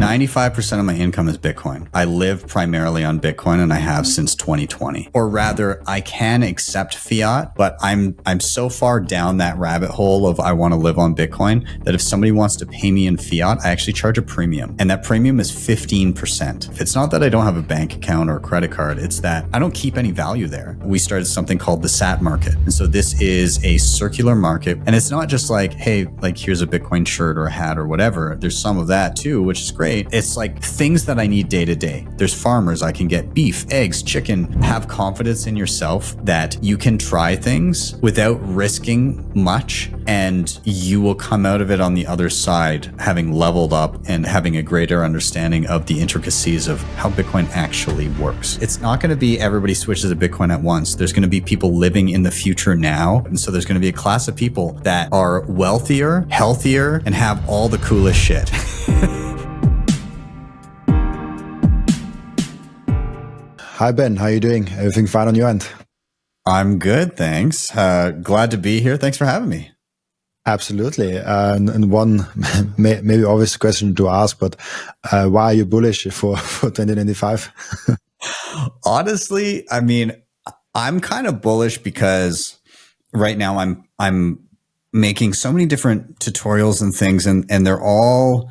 95% of my income is Bitcoin. I live primarily on Bitcoin, and I have since 2020. Or rather, I can accept fiat, but I'm so far down that rabbit hole of I want to live on Bitcoin that if somebody wants to pay me in fiat, I actually charge a premium. And that premium is 15%. It's not that I don't have a bank account or a credit card. It's that I don't keep any value there. We started something called the SAT market. And so this is a circular market. And it's not just like, hey, like here's a Bitcoin shirt or a hat or whatever. There's some of that too, which is great. It's like things that I need day to day. There's farmers. I can get beef, eggs, chicken. Have confidence in yourself that you can try things without risking much, and you will come out of it on the other side having leveled up and having a greater understanding of the intricacies of how Bitcoin actually works. It's not going to be everybody switches to Bitcoin at once. There's going to be people living in the future now. And so there's going to be a class of people that are wealthier, healthier, and have all the coolest shit. Hi, Ben. How are you doing? Everything fine on your end? I'm good, thanks. Glad to be here. Thanks for having me. Absolutely. And one maybe obvious question to ask, but why are you bullish for 2025? Honestly, I mean, I'm kind of bullish because right now I'm making so many different tutorials and things, and they're all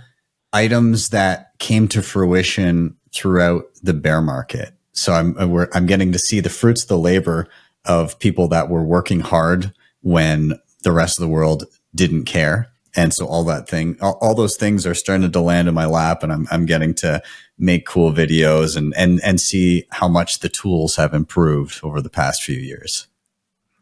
items that came to fruition throughout the bear market. So I'm getting to see the fruits of the labor of people that were working hard when the rest of the world didn't care. And so all those things are starting to land in my lap, and I'm getting to make cool videos and see how much the tools have improved over the past few years.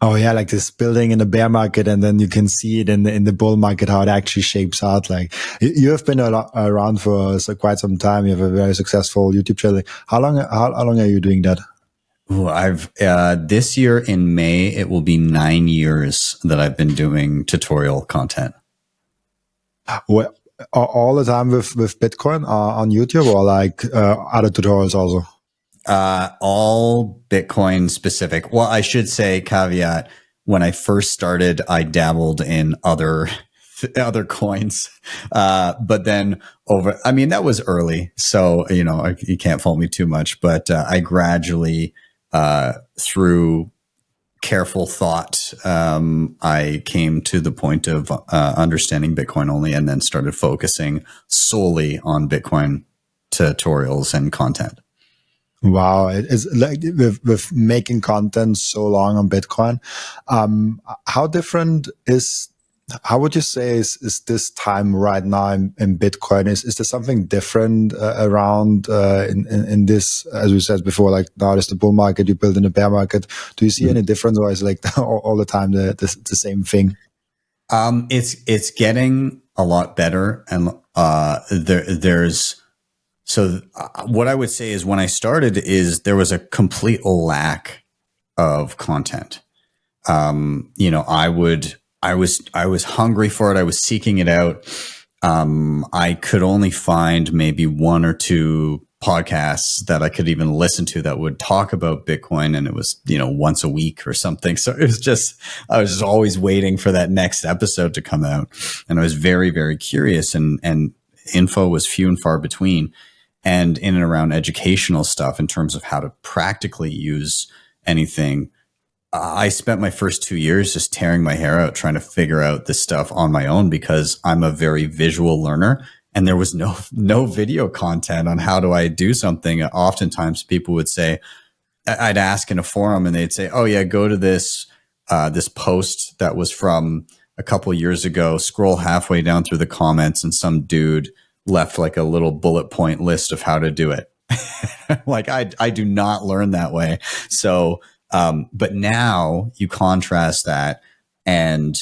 Oh yeah, like this building in the bear market, and then you can see it in the bull market, how it actually shapes out. Like you have been around for quite some time. You have a very successful YouTube channel. How long are you doing that? Ooh, I've this year in May, it will be 9 years that I've been doing tutorial content. Well, all the time with Bitcoin on YouTube, or like other tutorials also? All Bitcoin specific. Well, I should say caveat, when I first started, I dabbled in other coins. But then that was early. So, you can't fault me too much, but I gradually, through careful thought, I came to the point of understanding Bitcoin only, and then started focusing solely on Bitcoin tutorials and content. Wow. It's like with making content so long on Bitcoin, how would you say is this time right now in Bitcoin? Is there something different around in this, as we said before, like now there's the bull market, you build in the bear market. Do you see any difference, or is it like all the time the same thing? It's getting a lot better, and So what I would say is when I started there was a complete lack of content. I was hungry for it. I was seeking it out. I could only find maybe one or two podcasts that I could even listen to that would talk about Bitcoin. And it was, once a week or something. So I was just always waiting for that next episode to come out. And I was very, very curious, and info was few and far between. And in and around educational stuff in terms of how to practically use anything, I spent my first 2 years just tearing my hair out trying to figure out this stuff on my own, because I'm a very visual learner, and there was no video content on how do I do something. Oftentimes people would say, I'd ask in a forum, and they'd say, oh yeah, go to this post that was from a couple of years ago, scroll halfway down through the comments, and some dude left like a little bullet point list of how to do it. Like I do not learn that way. So, but now you contrast that, and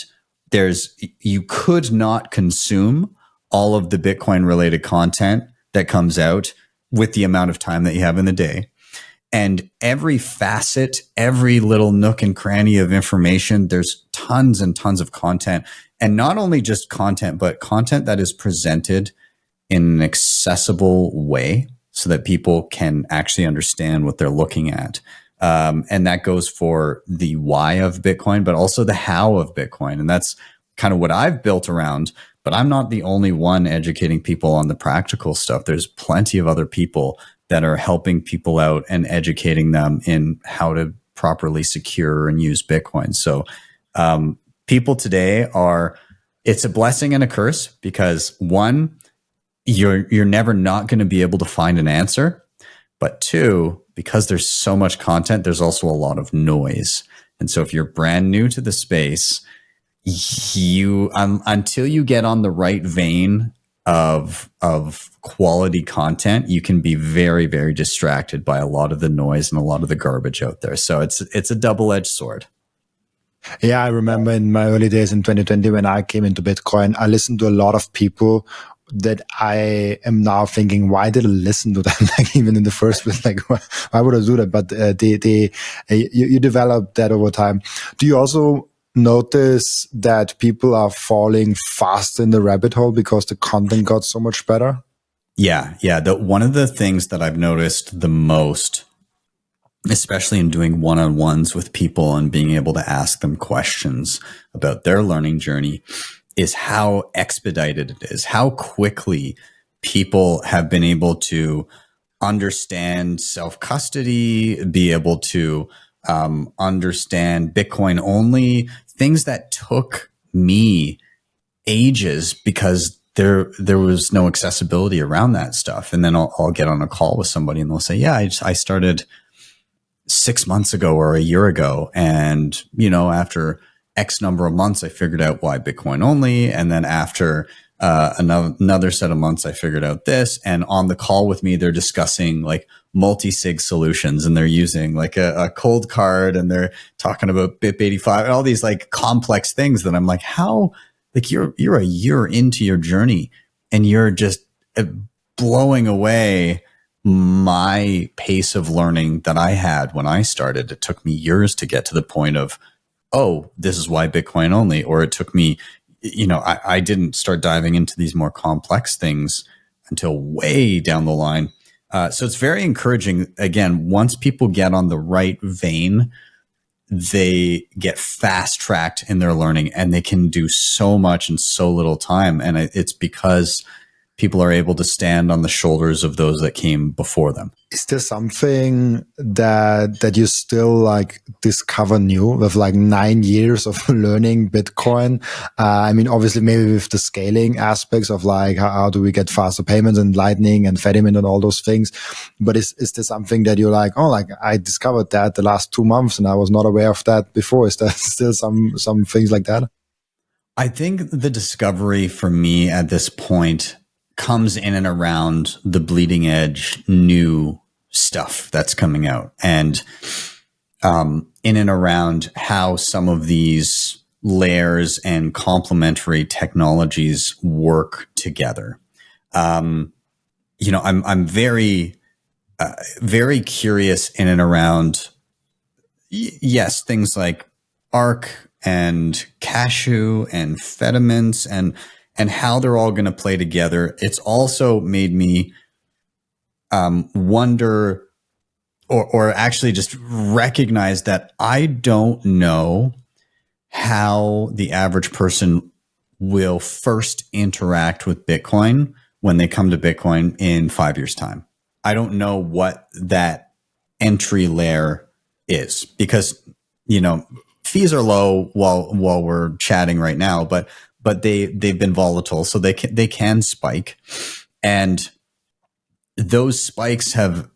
you could not consume all of the Bitcoin related content that comes out with the amount of time that you have in the day. And every facet, every little nook and cranny of information, there's tons and tons of content, and not only just content, but content that is presented in an accessible way so that people can actually understand what they're looking at. And that goes for the why of Bitcoin, but also the how of Bitcoin. And that's kind of what I've built around. But I'm not the only one educating people on the practical stuff. There's plenty of other people that are helping people out and educating them in how to properly secure and use Bitcoin. So people today it's a blessing and a curse, because one, you're never not going to be able to find an answer. But two, because there's so much content, there's also a lot of noise. And so if you're brand new to the space, you until you get on the right vein of quality content, you can be very, very distracted by a lot of the noise and a lot of the garbage out there. So it's a double-edged sword. Yeah, I remember in my early days in 2020 when I came into Bitcoin, I listened to a lot of people that I am now thinking, why did I listen to them? Like, even in the first place, like, why would I do that? But you develop that over time. Do you also notice that people are falling fast in the rabbit hole because the content got so much better? Yeah. One of the things that I've noticed the most, especially in doing one-on-ones with people and being able to ask them questions about their learning journey, is how expedited it is, how quickly people have been able to understand self-custody, be able to understand Bitcoin only, things that took me ages because there was no accessibility around that stuff. And then I'll get on a call with somebody and they'll say, yeah, I started 6 months ago or a year ago. And, after X number of months, I figured out why Bitcoin only. And then after another set of months, I figured out this. And on the call with me, they're discussing like multi-sig solutions, and they're using like a cold card, and they're talking about BIP85 and all these like complex things that I'm like, how, like you're a year into your journey and you're just blowing away my pace of learning that I had when I started. It took me years to get to the point of, oh, this is why Bitcoin only. Or it took me, I didn't start diving into these more complex things until way down the line. So it's very encouraging. Again, once people get on the right vein, they get fast tracked in their learning, and they can do so much in so little time. And it's because people are able to stand on the shoulders of those that came before them. Is there something that you still like discover new with like 9 years of learning Bitcoin? I mean, obviously maybe with the scaling aspects of like, how do we get faster payments and Lightning and Fedimint and all those things. But is there something that you're like, oh, like I discovered that the last 2 months and I was not aware of that before? Is there still some things like that? I think the discovery for me at this point comes in and around the bleeding edge new stuff that's coming out, and in and around how some of these layers and complementary technologies work together. I'm very, very curious in and around, yes, things like Arc and Cashew and Fedimints and how they're all going to play together. It's also made me wonder or actually just recognize that I don't know how the average person will first interact with Bitcoin when they come to Bitcoin in 5 years' time. I don't know what that entry layer is, because, fees are low while we're chatting right now, but they've been volatile, so they can spike, and those spikes have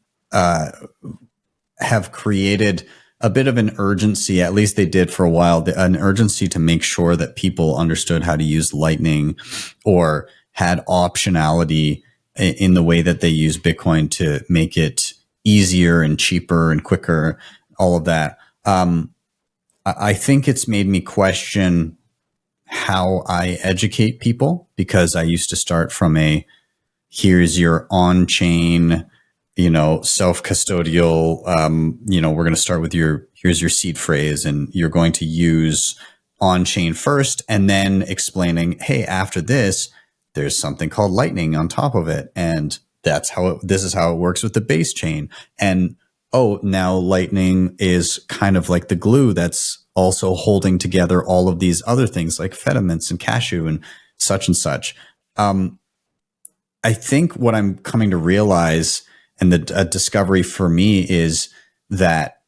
created a bit of an urgency. At least they did for a while, an urgency to make sure that people understood how to use Lightning or had optionality in the way that they use Bitcoin to make it easier and cheaper and quicker. All of that. I think it's made me question how I educate people, because I used to start from here's your on-chain, self-custodial, we're going to start with here's your seed phrase, and you're going to use on-chain first, and then explaining, hey, after this, there's something called Lightning on top of it. And this is how it works with the base chain. And now Lightning is kind of like the glue that's also holding together all of these other things like Fedimints and Cashew. And such and such. I think what I'm coming to realize, and the discovery for me, is that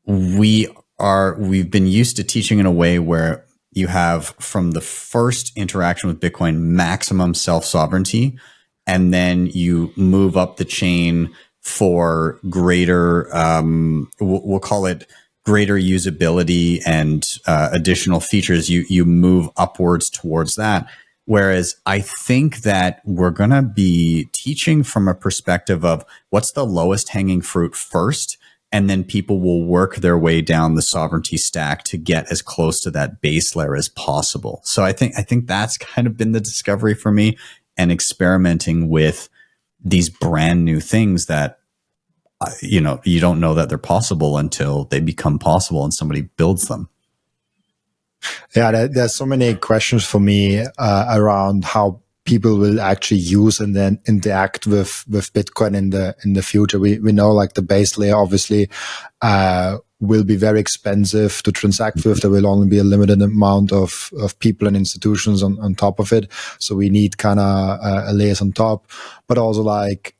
we've been used to teaching in a way where you have, from the first interaction with Bitcoin, maximum self-sovereignty, and then you move up the chain for greater, we'll call it greater usability and additional features. You move upwards towards that. Whereas I think that we're going to be teaching from a perspective of what's the lowest hanging fruit first, and then people will work their way down the sovereignty stack to get as close to that base layer as possible. So I think that's kind of been the discovery for me, and experimenting with these brand new things that, you don't know that they're possible until they become possible and somebody builds them. Yeah, there's so many questions for me around how people will actually use and then interact with Bitcoin in the future. We know like the base layer obviously will be very expensive to transact with. There will only be a limited amount of people and institutions on top of it. So we need kind of layers on top, but also like,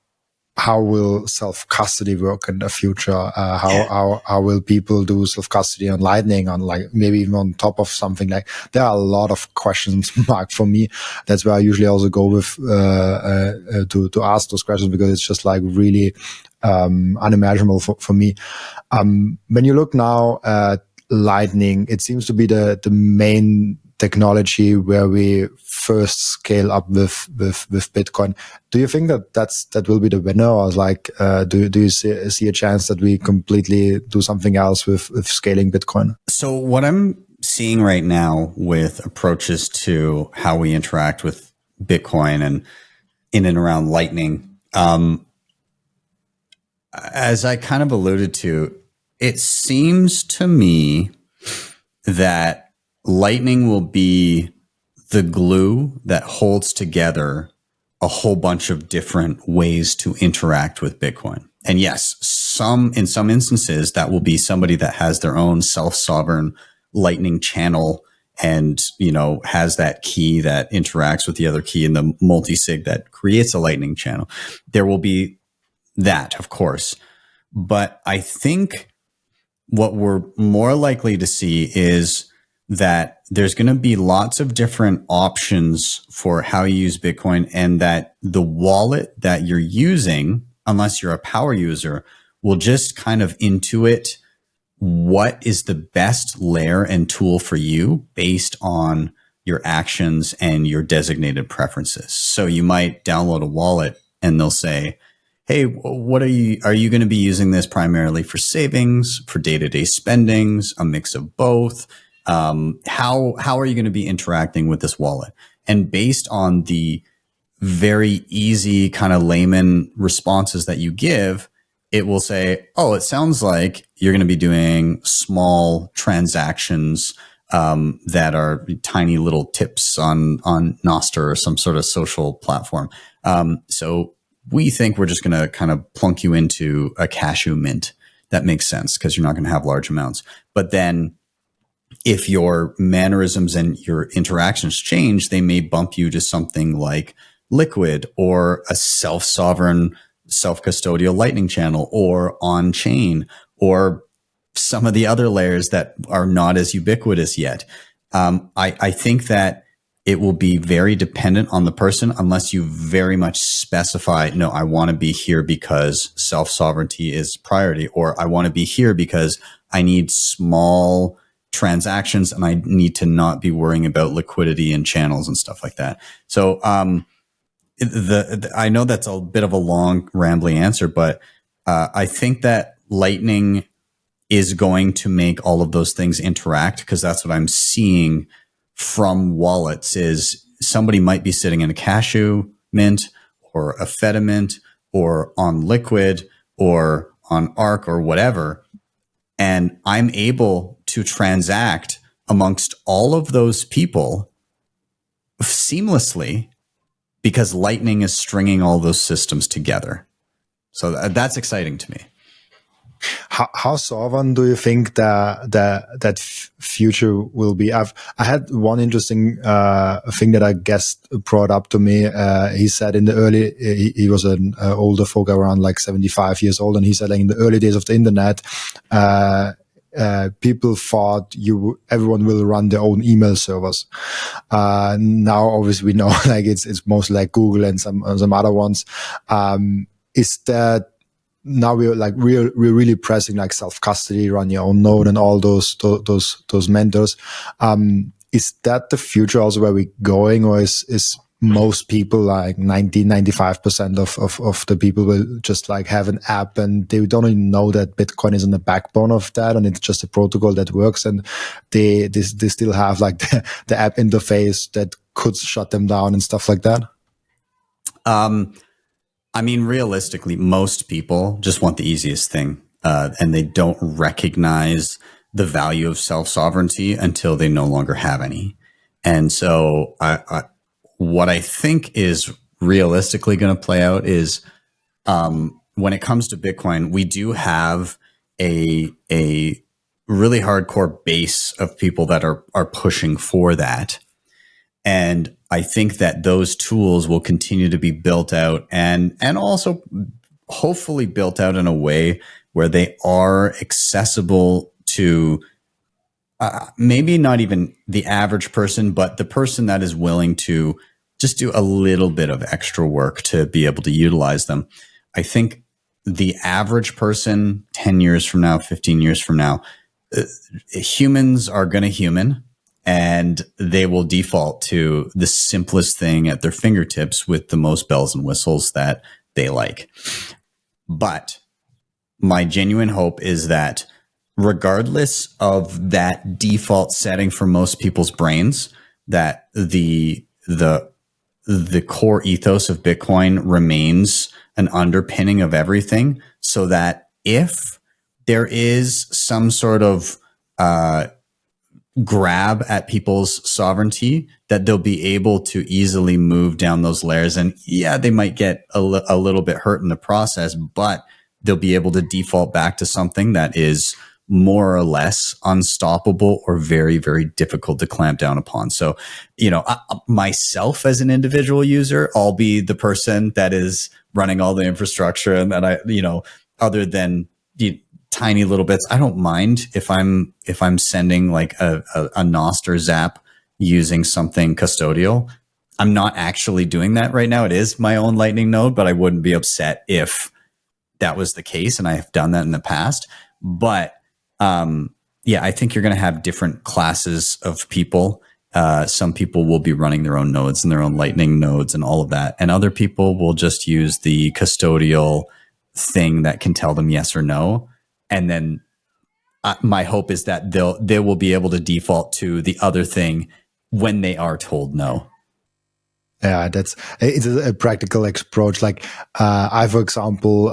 how will self-custody work in the future? How will people do self-custody on Lightning, on like maybe even on top of something? Like, there are a lot of questions mark for me. That's where I usually also go with to ask those questions, because it's just like really unimaginable for me. When you look now at Lightning, it seems to be the main technology where we first scale up with Bitcoin. Do you think that will be the winner, or like do you see a chance that we completely do something else with scaling Bitcoin? So what I'm seeing right now with approaches to how we interact with Bitcoin and in and around Lightning, as I kind of alluded to, it seems to me that Lightning will be the glue that holds together a whole bunch of different ways to interact with Bitcoin. And yes, in some instances, that will be somebody that has their own self-sovereign Lightning channel and, has that key that interacts with the other key in the multi-sig that creates a Lightning channel. There will be that, of course. But I think what we're more likely to see is that there's going to be lots of different options for how you use Bitcoin, and that the wallet that you're using, unless you're a power user, will just kind of intuit what is the best layer and tool for you based on your actions and your designated preferences. So you might download a wallet and they'll say, hey, what are you going to be using this primarily for savings, for day-to-day spendings, a mix of both? How are you going to be interacting with this wallet? And based on the very easy kind of layman responses that you give, it will say, oh, it sounds like you're going to be doing small transactions that are tiny little tips on Nostr or some sort of social platform. So we think we're just going to kind of plunk you into a cashew mint. That makes sense because you're not going to have large amounts. But then if your mannerisms and your interactions change, they may bump you to something like Liquid or a self-sovereign, self-custodial Lightning channel, or on-chain, or some of the other layers that are not as ubiquitous yet. I think that it will be very dependent on the person, unless you very much specify, no, I want to be here because self-sovereignty is priority, or I want to be here because I need small transactions and I need to not be worrying about liquidity and channels and stuff like that. So I know that's a bit of a long, rambling answer, but I think that Lightning is going to make all of those things interact, because that's what I'm seeing from wallets. Is somebody might be sitting in a cashew mint or a feta mint or on Liquid or on Arc or whatever, and I'm able to transact amongst all of those people seamlessly because Lightning is stringing all those systems together. So that's exciting to me. How sovereign do you think that future will be? I had one interesting thing that I guest brought up to me. He said in the early, he was an older folk around like 75 years old, and he said like in the early days of the internet, people thought everyone will run their own email servers. Now, obviously, we know like it's mostly like Google and some other ones. Is that now we're really pressing like self custody, run your own node, and all those mentors. Is that the future also where we're going, or is most people like 95% of the people will just like have an app and they don't even know that Bitcoin is on the backbone of that and it's just a protocol that works, and they still have like the app interface that could shut them down and stuff like that? I mean, realistically, most people just want the easiest thing, and they don't recognize the value of self-sovereignty until they no longer have any. And so what I think is realistically going to play out is when it comes to Bitcoin, we do have a really hardcore base of people that are pushing for that. And I think that those tools will continue to be built out and also hopefully built out in a way where they are accessible to maybe not even the average person, but the person that is willing to just do a little bit of extra work to be able to utilize them. I think the average person 10 years from now, 15 years from now, humans are going to human. And they will default to the simplest thing at their fingertips with the most bells and whistles that they like. But my genuine hope is that regardless of that default setting for most people's brains, that the core ethos of Bitcoin remains an underpinning of everything, so that if there is some sort of grab at people's sovereignty, that they'll be able to easily move down those layers. And yeah, they might get a little bit hurt in the process, but they'll be able to default back to something that is more or less unstoppable or very, very difficult to clamp down upon. So, myself as an individual user, I'll be the person that is running all the infrastructure, and that other than tiny little bits, I don't mind if I'm sending like a Nostr zap using something custodial. I'm not actually doing that right now. It is my own Lightning node, but I wouldn't be upset if that was the case, and I have done that in the past. But I think you're going to have different classes of people. Some people will be running their own nodes and their own Lightning nodes and all of that, and other people will just use the custodial thing that can tell them yes or no. And then my hope is that they will be able to default to the other thing when they are told no. Yeah, it's a practical approach. Like, for example,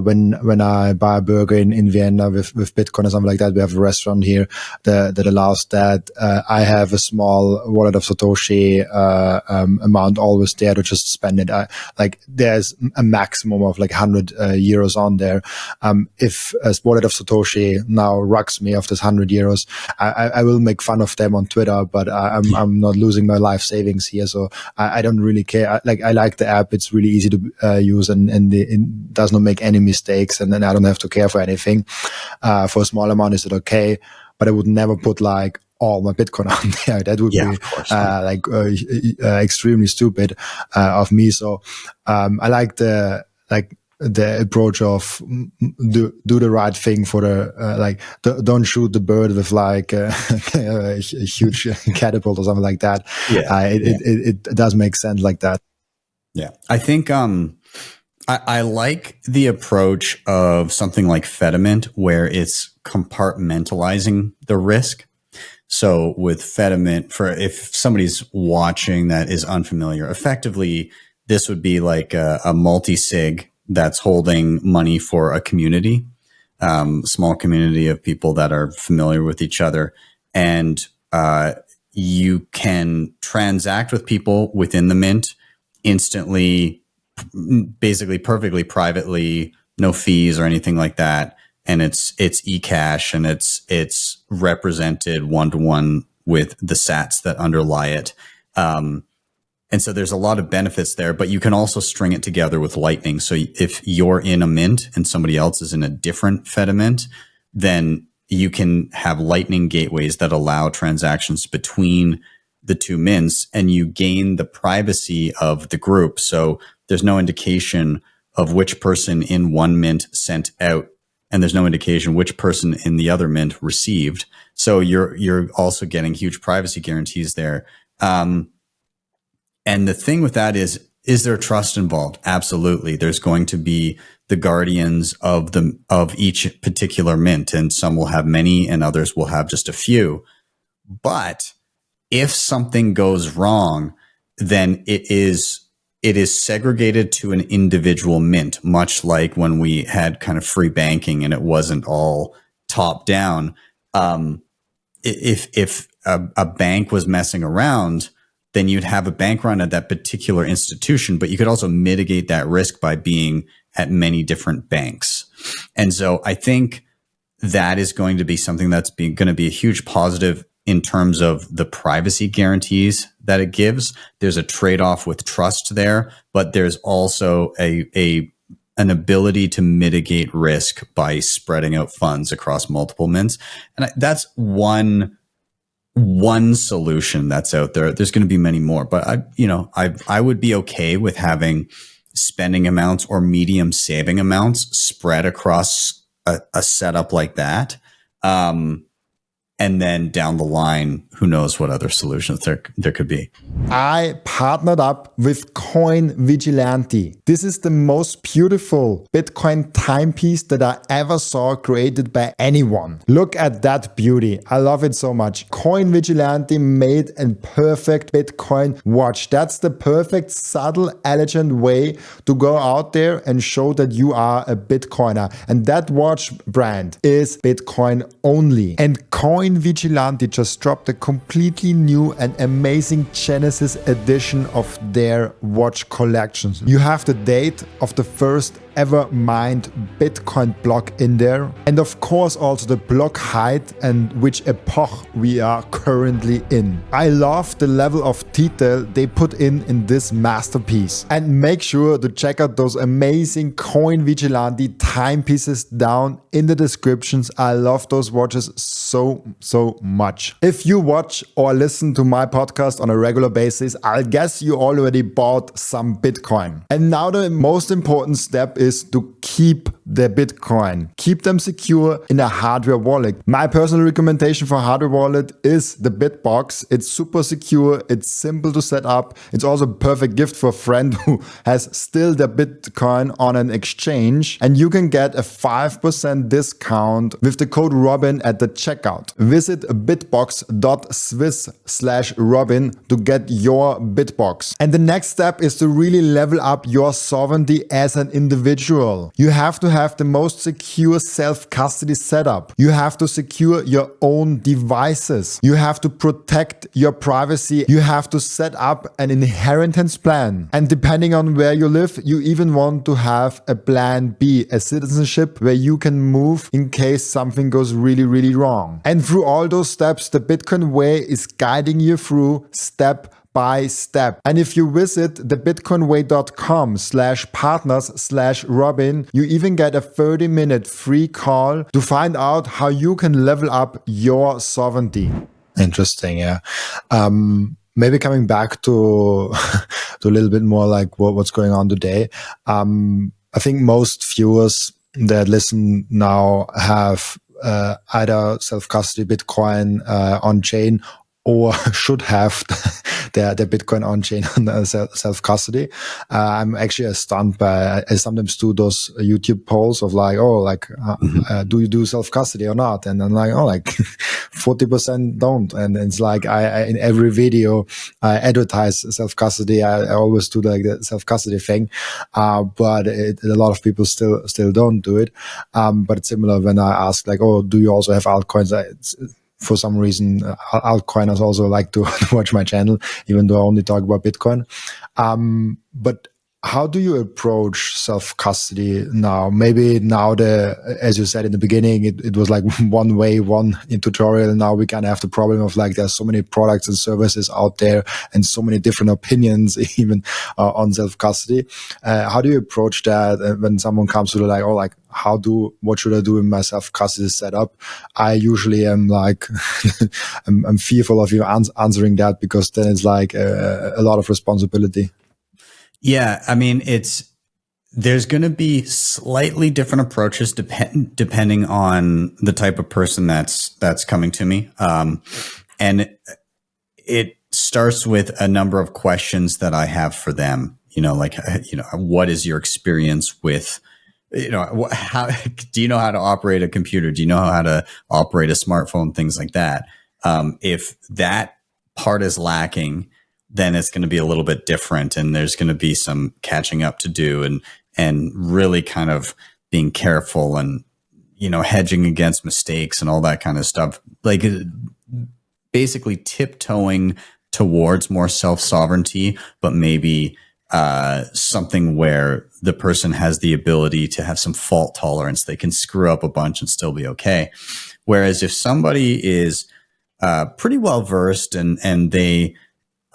when I buy a burger in Vienna with Bitcoin or something like that, we have a restaurant here that allows that. I have a small wallet of Satoshi, amount always there to just spend it. There's a maximum of like 100 euros on there. If a wallet of Satoshi now rocks me of this 100 euros, I will make fun of them on Twitter, but I'm not losing my life savings here. So I don't really care. I like the app. It's really easy to use, and it does not make any mistakes, and then I don't have to care for anything. For a small amount, is it okay? But I would never put like all my Bitcoin on there. That would be extremely stupid of me. So I like the approach of do the right thing for don't shoot the bird with like a huge catapult or something like that. It does make sense like that. Yeah, I think I like the approach of something like Fediment, where it's compartmentalizing the risk. So with Fediment, for if somebody's watching that is unfamiliar, effectively this would be like a multi-sig that's holding money for a community, small community of people that are familiar with each other. And you can transact with people within the mint instantly, basically perfectly privately, no fees or anything like that. and it's eCash, and it's represented 1-to-1 with the sats that underlie it. And so there's a lot of benefits there, but you can also string it together with Lightning. So if you're in a mint and somebody else is in a different Fedimint, then you can have Lightning gateways that allow transactions between the two mints, and you gain the privacy of the group. So there's no indication of which person in one mint sent out, and there's no indication which person in the other mint received. So you're also getting huge privacy guarantees there. And the thing with that is there trust involved? Absolutely. There's going to be the guardians of each particular mint, and some will have many and others will have just a few. But if something goes wrong, then it is segregated to an individual mint, much like when we had kind of free banking and it wasn't all top down. If a bank was messing around, then you'd have a bank run at that particular institution, but you could also mitigate that risk by being at many different banks. And so I think that is going to be something that's going to be a huge positive in terms of the privacy guarantees that it gives. There's a trade-off with trust there, but there's also an ability to mitigate risk by spreading out funds across multiple mints. And that's one solution that's out there. There's going to be many more, but I would be okay with having spending amounts or medium saving amounts spread across a setup like that. And then down the line, who knows what other solutions there could be. I partnered up with Coin Vigilante. This is the most beautiful Bitcoin timepiece that I ever saw created by anyone. Look at that beauty. I love it so much. Coin Vigilante made a perfect Bitcoin watch. That's the perfect, subtle, elegant way to go out there and show that you are a Bitcoiner. And that watch brand is Bitcoin only. And Coin Vigilante just dropped a completely new and amazing Genesis edition of their watch collections. You have the date of the first ever mined Bitcoin block in there, and of course also the block height and which epoch we are currently in. I love the level of detail they put in this masterpiece, and make sure to check out those amazing Coin Vigilante timepieces down in the descriptions. I love those watches so much. If you watch or listen to my podcast on a regular basis, I guess you already bought some Bitcoin. And now the most important step is to keep the Bitcoin. Keep them secure in a hardware wallet. My personal recommendation for hardware wallet is the BitBox. It's super secure. It's simple to set up. It's also a perfect gift for a friend who has still their Bitcoin on an exchange. And you can get a 5% discount with the code Robin at the checkout. Visit bitbox.swiss/Robin to get your BitBox. And the next step is to really level up your sovereignty as an individual. You have to have the most secure self-custody setup. You have to secure your own devices. You have to protect your privacy. You have to set up an inheritance plan. And depending on where you live, you even want to have a plan B, a citizenship where you can move in case something goes really wrong. And through all those steps, the Bitcoin way is guiding you through step by step. And if you visit thebitcoinway.com/partners/Robin, you even get a 30-minute free call to find out how you can level up your sovereignty. Interesting, yeah. Maybe coming back to to a little bit more like what's going on today. I think most viewers that listen now have either self-custody Bitcoin on-chain or should have their Bitcoin on-chain on self-custody. I'm actually stunned by, I sometimes do those YouTube polls of like, do you do self-custody or not? And I'm like, 40% don't. And it's like, I in every video, I advertise self-custody. I always do like the self-custody thing. But a lot of people still don't do it. But it's similar when I ask like, do you also have altcoins? For some reason, altcoiners also like to watch my channel, even though I only talk about Bitcoin. But How do you approach self-custody now? Maybe now as you said in the beginning, it was like one way, one in tutorial. Now we kind of have the problem of like, there's so many products and services out there and so many different opinions even on self-custody. How do you approach that when someone comes to like, oh, like, what should I do in my self-custody setup? I usually am like, I'm fearful of you answering that, because then it's like a lot of responsibility. Yeah, I mean, there's going to be slightly different approaches depending on the type of person that's coming to me, and it starts with a number of questions that I have for them. Like, what is your experience with, how do you know how to operate a computer? Do you know how to operate a smartphone? Things like that. If that part is lacking, then it's going to be a little bit different, and there's going to be some catching up to do, and really kind of being careful and, hedging against mistakes and all that kind of stuff. Like, basically tiptoeing towards more self-sovereignty, but maybe something where the person has the ability to have some fault tolerance. They can screw up a bunch and still be okay. Whereas if somebody is pretty well versed and they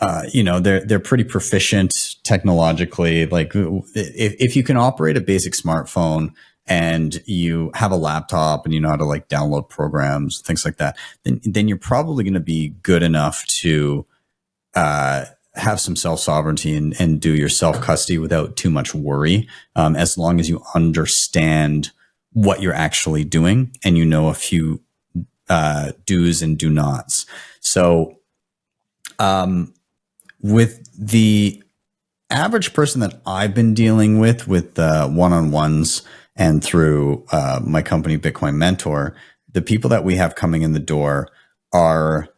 they're pretty proficient technologically. Like, if you can operate a basic smartphone and you have a laptop and you know how to like download programs, things like that, then you're probably going to be good enough to have some self-sovereignty and do your self-custody without too much worry, as long as you understand what you're actually doing and you know a few do's and do nots. So with the average person that I've been dealing with one-on-ones and through my company, Bitcoin Mentor, the people that we have coming in the door are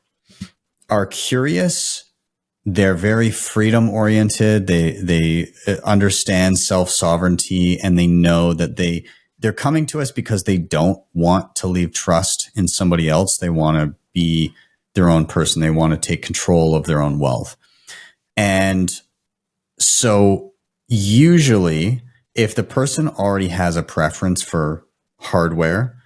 curious. They're very freedom oriented. They understand self-sovereignty, and they know that they're coming to us because they don't want to leave trust in somebody else. They want to be their own person. They want to take control of their own wealth. And so usually if the person already has a preference for hardware,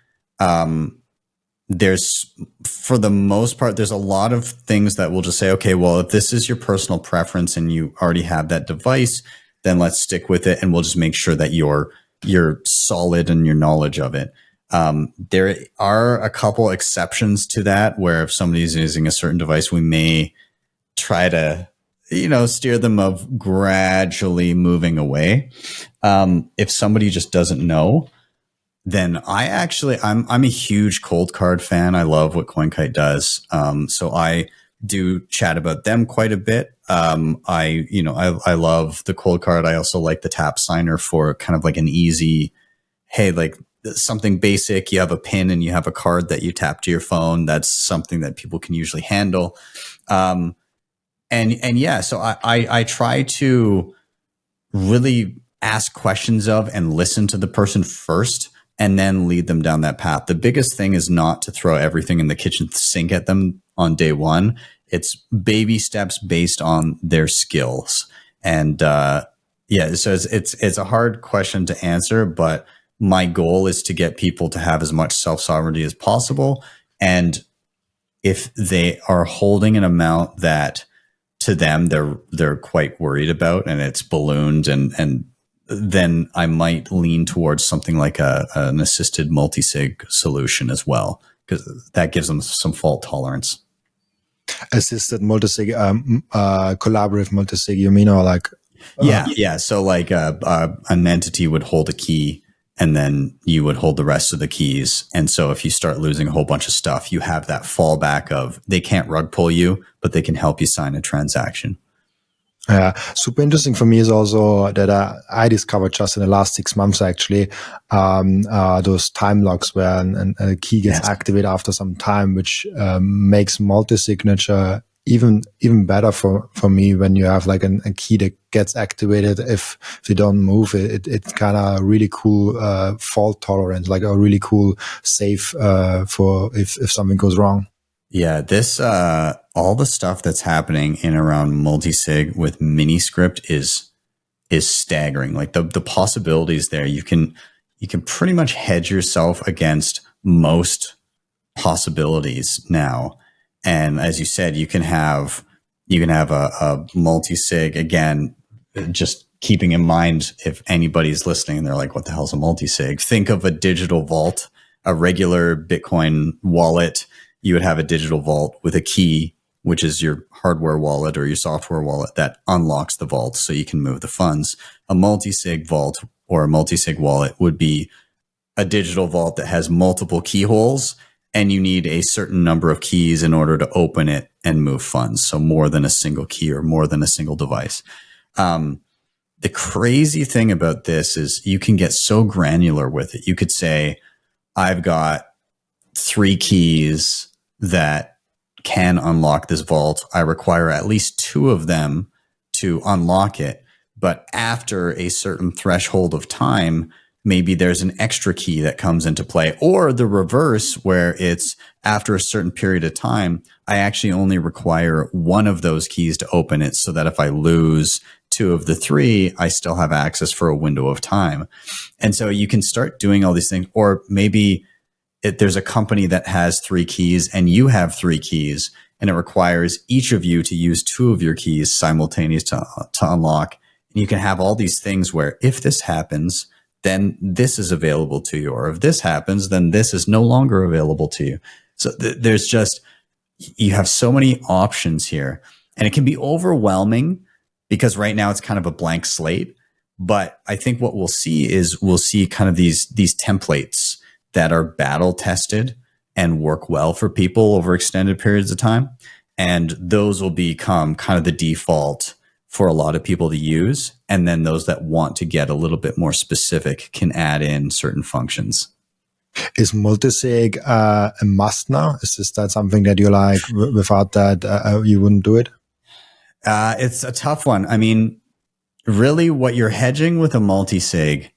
there's, for the most part, there's a lot of things that will just say, okay, well, if this is your personal preference and you already have that device, then let's stick with it. And we'll just make sure that you're solid in your knowledge of it. There are a couple exceptions to that, where if somebody's using a certain device, we may try to, steer them of gradually moving away. If somebody just doesn't know, then I'm a huge Cold Card fan. I love what CoinKite does. So I do chat about them quite a bit. I love the Cold Card. I also like the Tap Signer for kind of like an easy, hey, like something basic. You have a pin and you have a card that you tap to your phone. That's something that people can usually handle. And yeah, so I try to really ask questions of and listen to the person first, and then lead them down that path. The biggest thing is not to throw everything in the kitchen sink at them on day one. It's baby steps based on their skills. And so it's a hard question to answer, but my goal is to get people to have as much self-sovereignty as possible. And if they are holding an amount that to them they're quite worried about and it's ballooned, and then I might lean towards something like an assisted multi-sig solution as well, because that gives them some fault tolerance. Assisted multi-sig, collaborative multi-sig, you mean, or like? Yeah. So like an entity would hold a key, and then you would hold the rest of the keys. And so if you start losing a whole bunch of stuff, you have that fallback of they can't rug pull you, but they can help you sign a transaction. Yeah, super interesting for me is also that I discovered just in the last 6 months, actually, those time locks where a key gets activated after some time, which makes multi-signature even better for me when you have like a key that gets activated. If you don't move it, it's kind of really cool fault tolerance, like a really cool safe for if something goes wrong. Yeah, this all the stuff that's happening in around multi-sig with Miniscript is is staggering. Like the possibilities there, you can pretty much hedge yourself against most possibilities now. And as you said, you can have a multi-sig. Again, just keeping in mind, if anybody's listening and they're like, what the hell's a multi-sig? Think of a digital vault, a regular Bitcoin wallet. You would have a digital vault with a key, which is your hardware wallet or your software wallet that unlocks the vault so you can move the funds. A multi-sig vault or a multi-sig wallet would be a digital vault that has multiple keyholes, and you need a certain number of keys in order to open it and move funds. So more than a single key or more than a single device. The crazy thing about this is you can get so granular with it. You could say, I've got 3 keys that can unlock this vault. I require at least 2 of them to unlock it. But after a certain threshold of time, maybe there's an extra key that comes into play, or the reverse, where it's after a certain period of time, I actually only require 1 of those keys to open it, so that if I lose 2 of the 3, I still have access for a window of time. And so you can start doing all these things. Or maybe there's a company that has 3 keys and you have 3 keys, and it requires each of you to use 2 of your keys simultaneously to unlock. And you can have all these things where if this happens, then this is available to you. Or if this happens, then this is no longer available to you. So there's just, you have so many options here, and it can be overwhelming because right now it's kind of a blank slate. But I think what we'll see is kind of these templates that are battle tested and work well for people over extended periods of time. And those will become kind of the default for a lot of people to use. And then those that want to get a little bit more specific can add in certain functions. Is multisig a must now? Is that something that you like? Without that, you wouldn't do it? It's a tough one. I mean, really what you're hedging with a multisig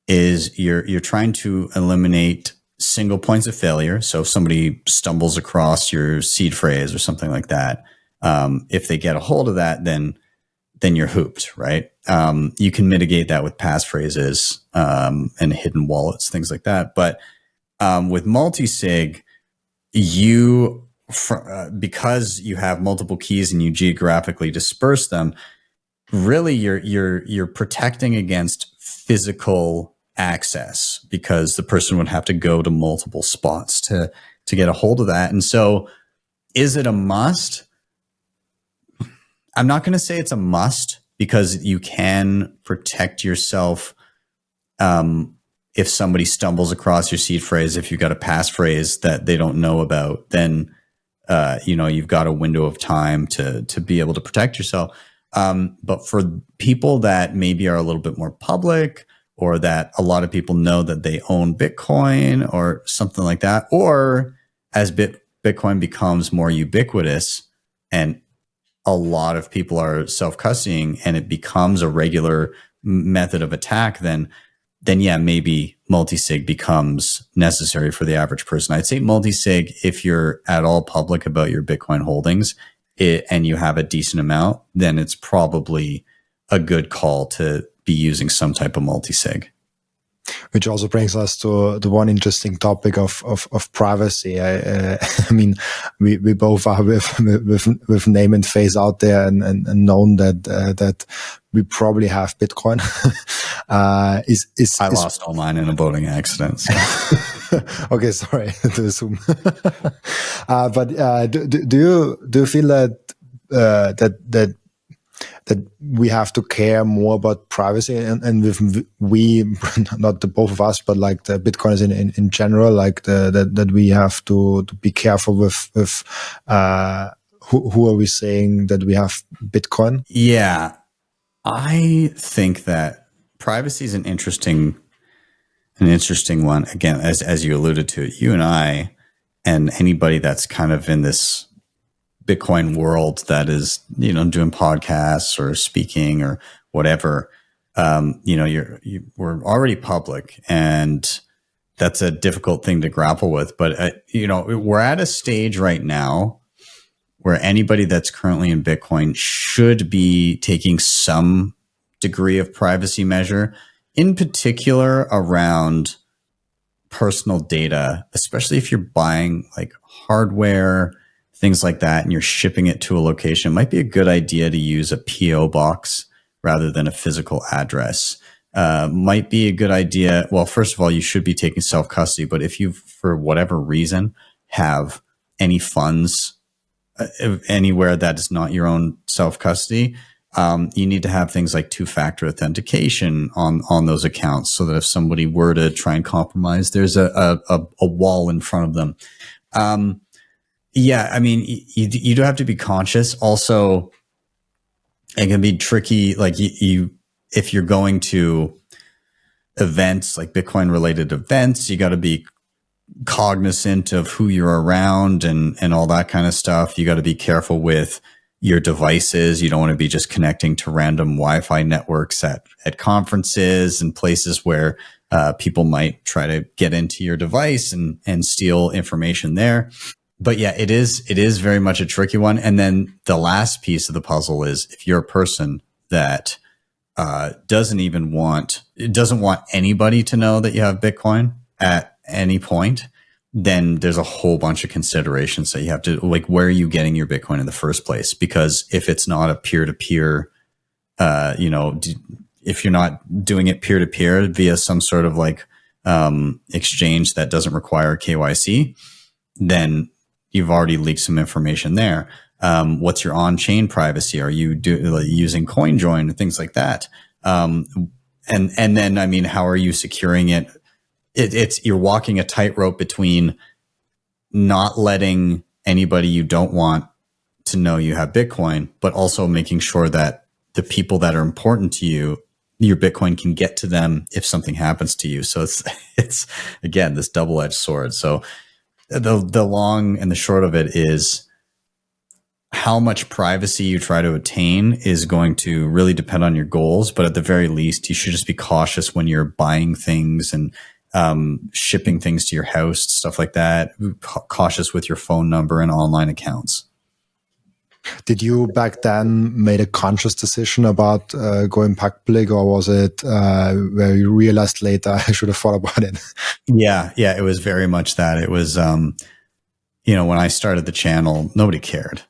is you're trying to eliminate single points of failure. So if somebody stumbles across your seed phrase or something like that, if they get a hold of that, then you're hooped, right? You can mitigate that with passphrases and hidden wallets, things like that. But with multisig, because you have multiple keys and you geographically disperse them, really you're protecting against physical access, because the person would have to go to multiple spots to get a hold of that. And so is it a must? I'm not going to say it's a must, because you can protect yourself if somebody stumbles across your seed phrase. If you've got a passphrase that they don't know about, then you've got a window of time to be able to protect yourself. But for people that maybe are a little bit more public, or that a lot of people know that they own Bitcoin or something like that, or as Bitcoin becomes more ubiquitous and a lot of people are self-custodying and it becomes a regular method of attack, then yeah, maybe multisig becomes necessary for the average person. I'd say multisig, if you're at all public about your Bitcoin holdings and you have a decent amount, then it's probably a good call to be using some type of multisig. Which also brings us to the one interesting topic of privacy. I mean, we both are with name and face out there and known that we probably have Bitcoin. I lost all mine in a boating accident. So. Okay, sorry to assume. But do you feel that we have to care more about privacy, and with we, not the both of us, but like the Bitcoiners in general, like that we have to be careful with who are we saying that we have Bitcoin? Yeah, I think that privacy is an interesting one. Again, as you alluded to, you and I, and anybody that's kind of in this Bitcoin world that is, doing podcasts or speaking or whatever, we're already public, and that's a difficult thing to grapple with. But, we're at a stage right now where anybody that's currently in Bitcoin should be taking some degree of privacy measure, in particular around personal data, especially if you're buying like hardware, things like that, and you're shipping it to a location. It might be a good idea to use a PO box rather than a physical address. Might be a good idea. Well, first of all, you should be taking self-custody, but if you, for whatever reason, have any funds anywhere that is not your own self-custody, you need to have things like two-factor authentication on those accounts, so that if somebody were to try and compromise, there's a wall in front of them. Yeah, I mean, you do have to be conscious. Also, it can be tricky. Like if you're going to events, like Bitcoin related events, you got to be cognizant of who you're around and all that kind of stuff. You got to be careful with your devices. You don't want to be just connecting to random Wi-Fi networks at conferences and places where people might try to get into your device and steal information there. But yeah, it is very much a tricky one. And then the last piece of the puzzle is if you're a person that doesn't want anybody to know that you have Bitcoin at any point, then there's a whole bunch of considerations that you have to, like, where are you getting your Bitcoin in the first place? Because if it's not a peer-to-peer, if you're not doing it peer-to-peer via some sort of like exchange that doesn't require KYC, then you've already leaked some information there. What's your on-chain privacy? Are you using CoinJoin and things like that? And then, I mean, how are you securing it? You're walking a tightrope between not letting anybody you don't want to know you have Bitcoin, but also making sure that the people that are important to you, your Bitcoin can get to them if something happens to you. So it's again, this double-edged sword. So the long and the short of it is how much privacy you try to attain is going to really depend on your goals. But at the very least, you should just be cautious when you're buying things and shipping things to your house, stuff like that. Cautious with your phone number and online accounts. Did you back then made a conscious decision about going public, or was it where you realized later I should have thought about it? Yeah, it was very much that. It was, when I started the channel, nobody cared,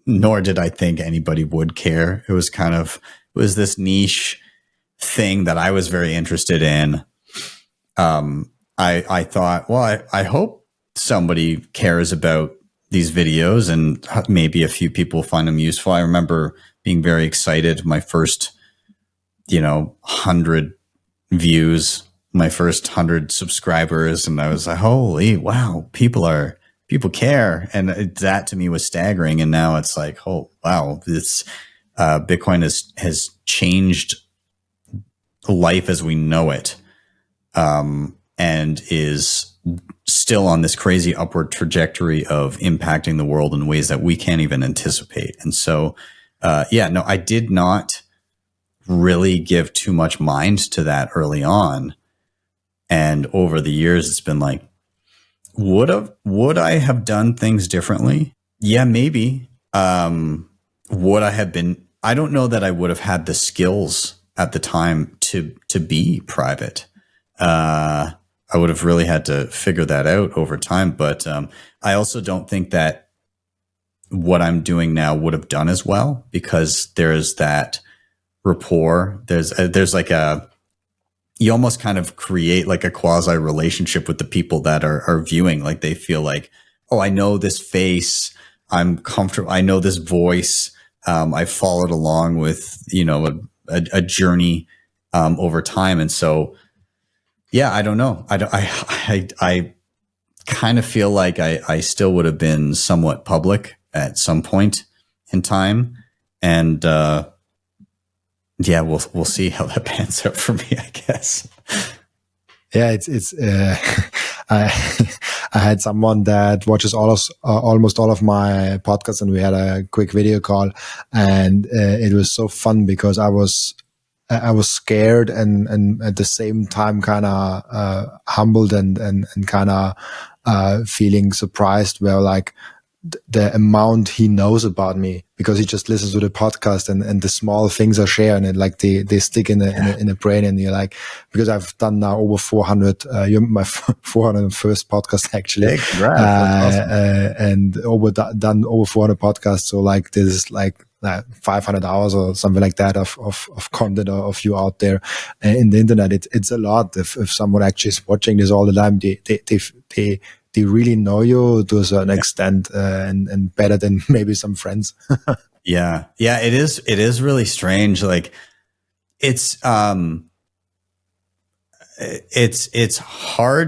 nor did I think anybody would care. It was this niche thing that I was very interested in. I thought, well, I hope somebody cares about these videos and maybe a few people find them useful. I remember being very excited. My first, 100 views, my first 100 subscribers. And I was like, holy, wow, people care. And that to me was staggering. And now it's like, oh, wow, this, Bitcoin has changed life as we know it. And is still on this crazy upward trajectory of impacting the world in ways that we can't even anticipate. And so, I did not really give too much mind to that early on. And over the years, it's been like, would I have done things differently? Yeah, maybe. Would I have been, I don't know that I would have had the skills at the time to be private. I would have really had to figure that out over time. But I also don't think that what I'm doing now would have done as well, because there's that rapport. There's like you almost kind of create like a quasi relationship with the people that are viewing. Like they feel like, oh, I know this face. I'm comfortable. I know this voice. I followed along with, a journey over time. And so, yeah, I don't know. I kind of feel like I still would have been somewhat public at some point in time. And, we'll see how that pans out for me, I guess. Yeah, it's I had someone that watches almost all of my podcasts, and we had a quick video call, and it was so fun because I was scared and at the same time kind of humbled and kind of feeling surprised, where like the amount he knows about me, because he just listens to the podcast and the small things I share, and like they stick in the brain. And you're like, because I've done now over 400, you're my 401st podcast actually. Hey, congrats. That's awesome. And done over 400 podcasts. So like this is like 500 hours or something like that of content of you out there in the internet. It's a lot. If someone actually is watching this all the time, they really know you to a certain extent, and better than maybe some friends. Yeah. It is really strange. Like it's hard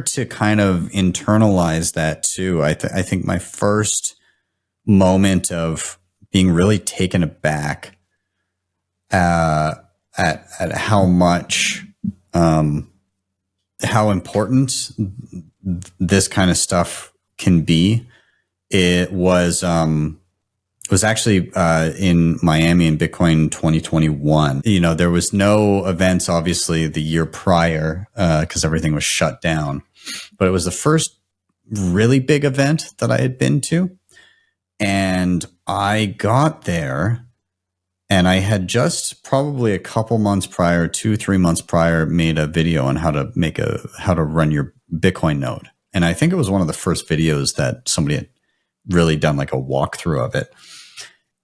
to kind of internalize that too. I think my first moment of being really taken aback at how much how important this kind of stuff can be. It was actually in Miami in Bitcoin 2021. You know, there was no events obviously the year prior because everything was shut down, but it was the first really big event that I had been to. And I got there, and I had just probably a couple months prior, 2-3 months prior, made a video on how to run your Bitcoin node. And I think it was one of the first videos that somebody had really done like a walkthrough of it.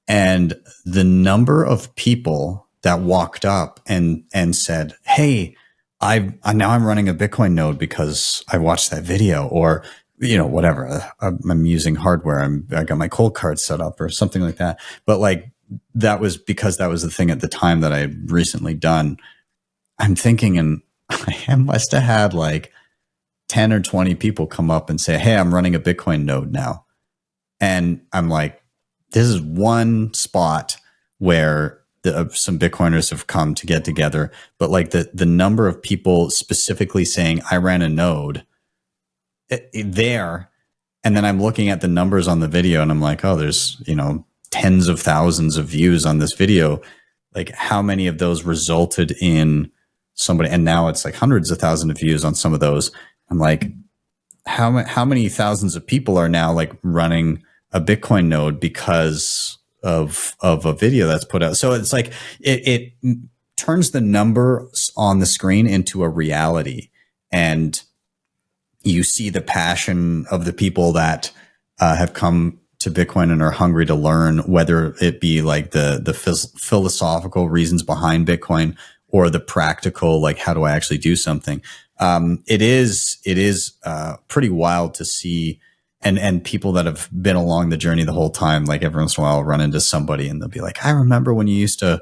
And the number of people that walked up and said, "Hey, now I'm running a Bitcoin node because I watched that video," or, you know, whatever. I'm using hardware. I got my cold card set up or something like that. But like, that was because that was the thing at the time that I had recently done. I'm thinking, and I must have had like 10 or 20 people come up and say, "Hey, I'm running a Bitcoin node now." And I'm like, this is one spot where some Bitcoiners have come to get together. But like the number of people specifically saying, "I ran a node," there. And then I'm looking at the numbers on the video, and I'm like, oh, there's, you know, tens of thousands of views on this video. Like, how many of those resulted in somebody? And now it's like hundreds of thousands of views on some of those. I'm like, how many thousands of people are now like running a Bitcoin node because of a video that's put out? So it's like it turns the numbers on the screen into a reality, and you see the passion of the people that have come to Bitcoin and are hungry to learn, whether it be like the philosophical reasons behind Bitcoin or the practical, like, how do I actually do something? It is pretty wild to see, and people that have been along the journey the whole time, like every once in a while I'll run into somebody and they'll be like, "I remember when I used to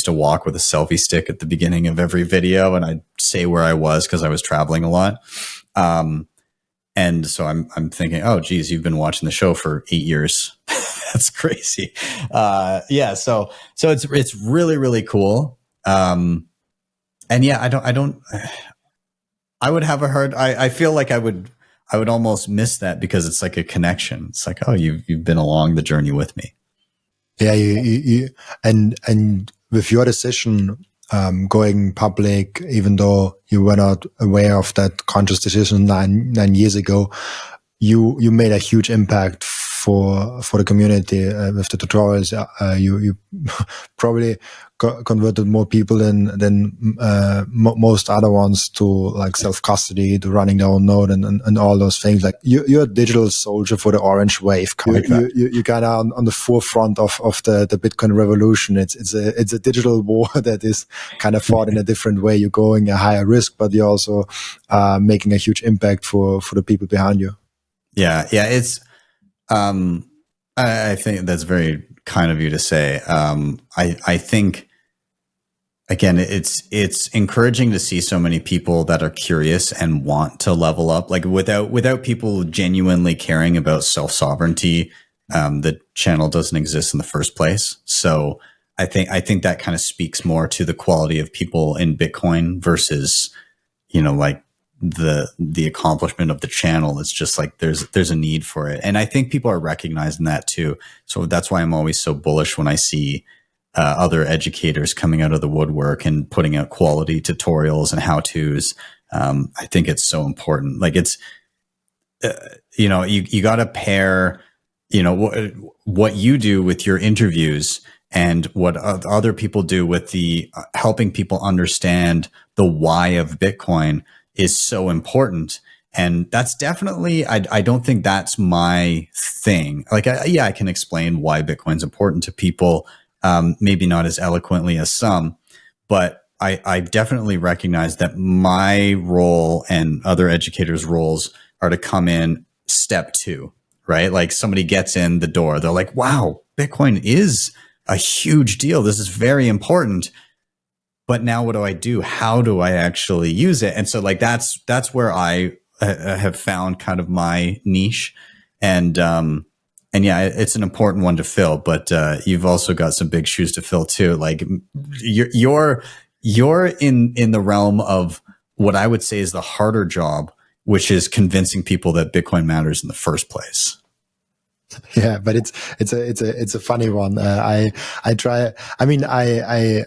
walk with a selfie stick at the beginning of every video," and I'd say where I was because I was traveling a lot. And so I'm thinking, oh, geez, you've been watching the show for 8 years. That's crazy. Yeah. So it's really, really cool. And yeah, I would have a hard, I feel like I would almost miss that, because it's like a connection. It's like, oh, you've been along the journey with me. Yeah. You and with your decision, going public, even though you were not aware of that conscious decision 9 years ago, you made a huge impact for the community with the tutorials. You probably converted more people than most other ones to like self-custody, to running their own node, and all those things. Like you're a digital soldier for the orange wave. You kind of on the forefront of the Bitcoin revolution. It's a digital war that is kind of fought in a different way. You're going a higher risk, but you're also making a huge impact for the people behind you. Yeah. It's I think that's very kind of you to say. I think, again, it's encouraging to see so many people that are curious and want to level up. Like without people genuinely caring about self-sovereignty, the channel doesn't exist in the first place. So I think that kind of speaks more to the quality of people in Bitcoin versus, you know, like the accomplishment of the channel. It's just like there's a need for it, and I think people are recognizing that too. So that's why I'm always so bullish when I see other educators coming out of the woodwork and putting out quality tutorials and how-tos. I think it's so important. Like it's you know, you got to pair what you do with your interviews and what other people do with the helping people understand the why of Bitcoin is so important. And that's definitely, I don't think that's my thing. Like, I can explain why Bitcoin's important to people, maybe not as eloquently as some, but I definitely recognize that my role and other educators' roles are to come in step two, right? Like somebody gets in the door, they're like, wow, Bitcoin is a huge deal. This is very important. But now what do I do? How do I actually use it? And so like, that's where I have found kind of my niche. And yeah, it's an important one to fill, but you've also got some big shoes to fill too. Like you're in the realm of what I would say is the harder job, which is convincing people that Bitcoin matters in the first place. Yeah, but it's a funny one. I try. I mean, I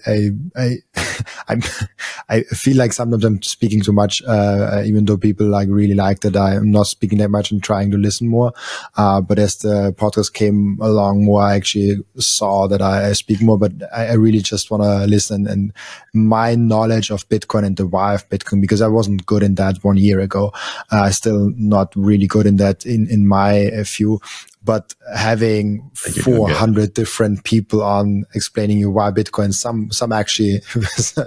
feel like sometimes I'm speaking too much, even though people like really like that I'm not speaking that much and trying to listen more. But as the podcast came along more, I actually saw that I speak more. But I really just want to listen, and my knowledge of Bitcoin and the why of Bitcoin, because I wasn't good in that 1 year ago. Still not really good in that in my view. But having 400 different people on explaining you why Bitcoin, some actually,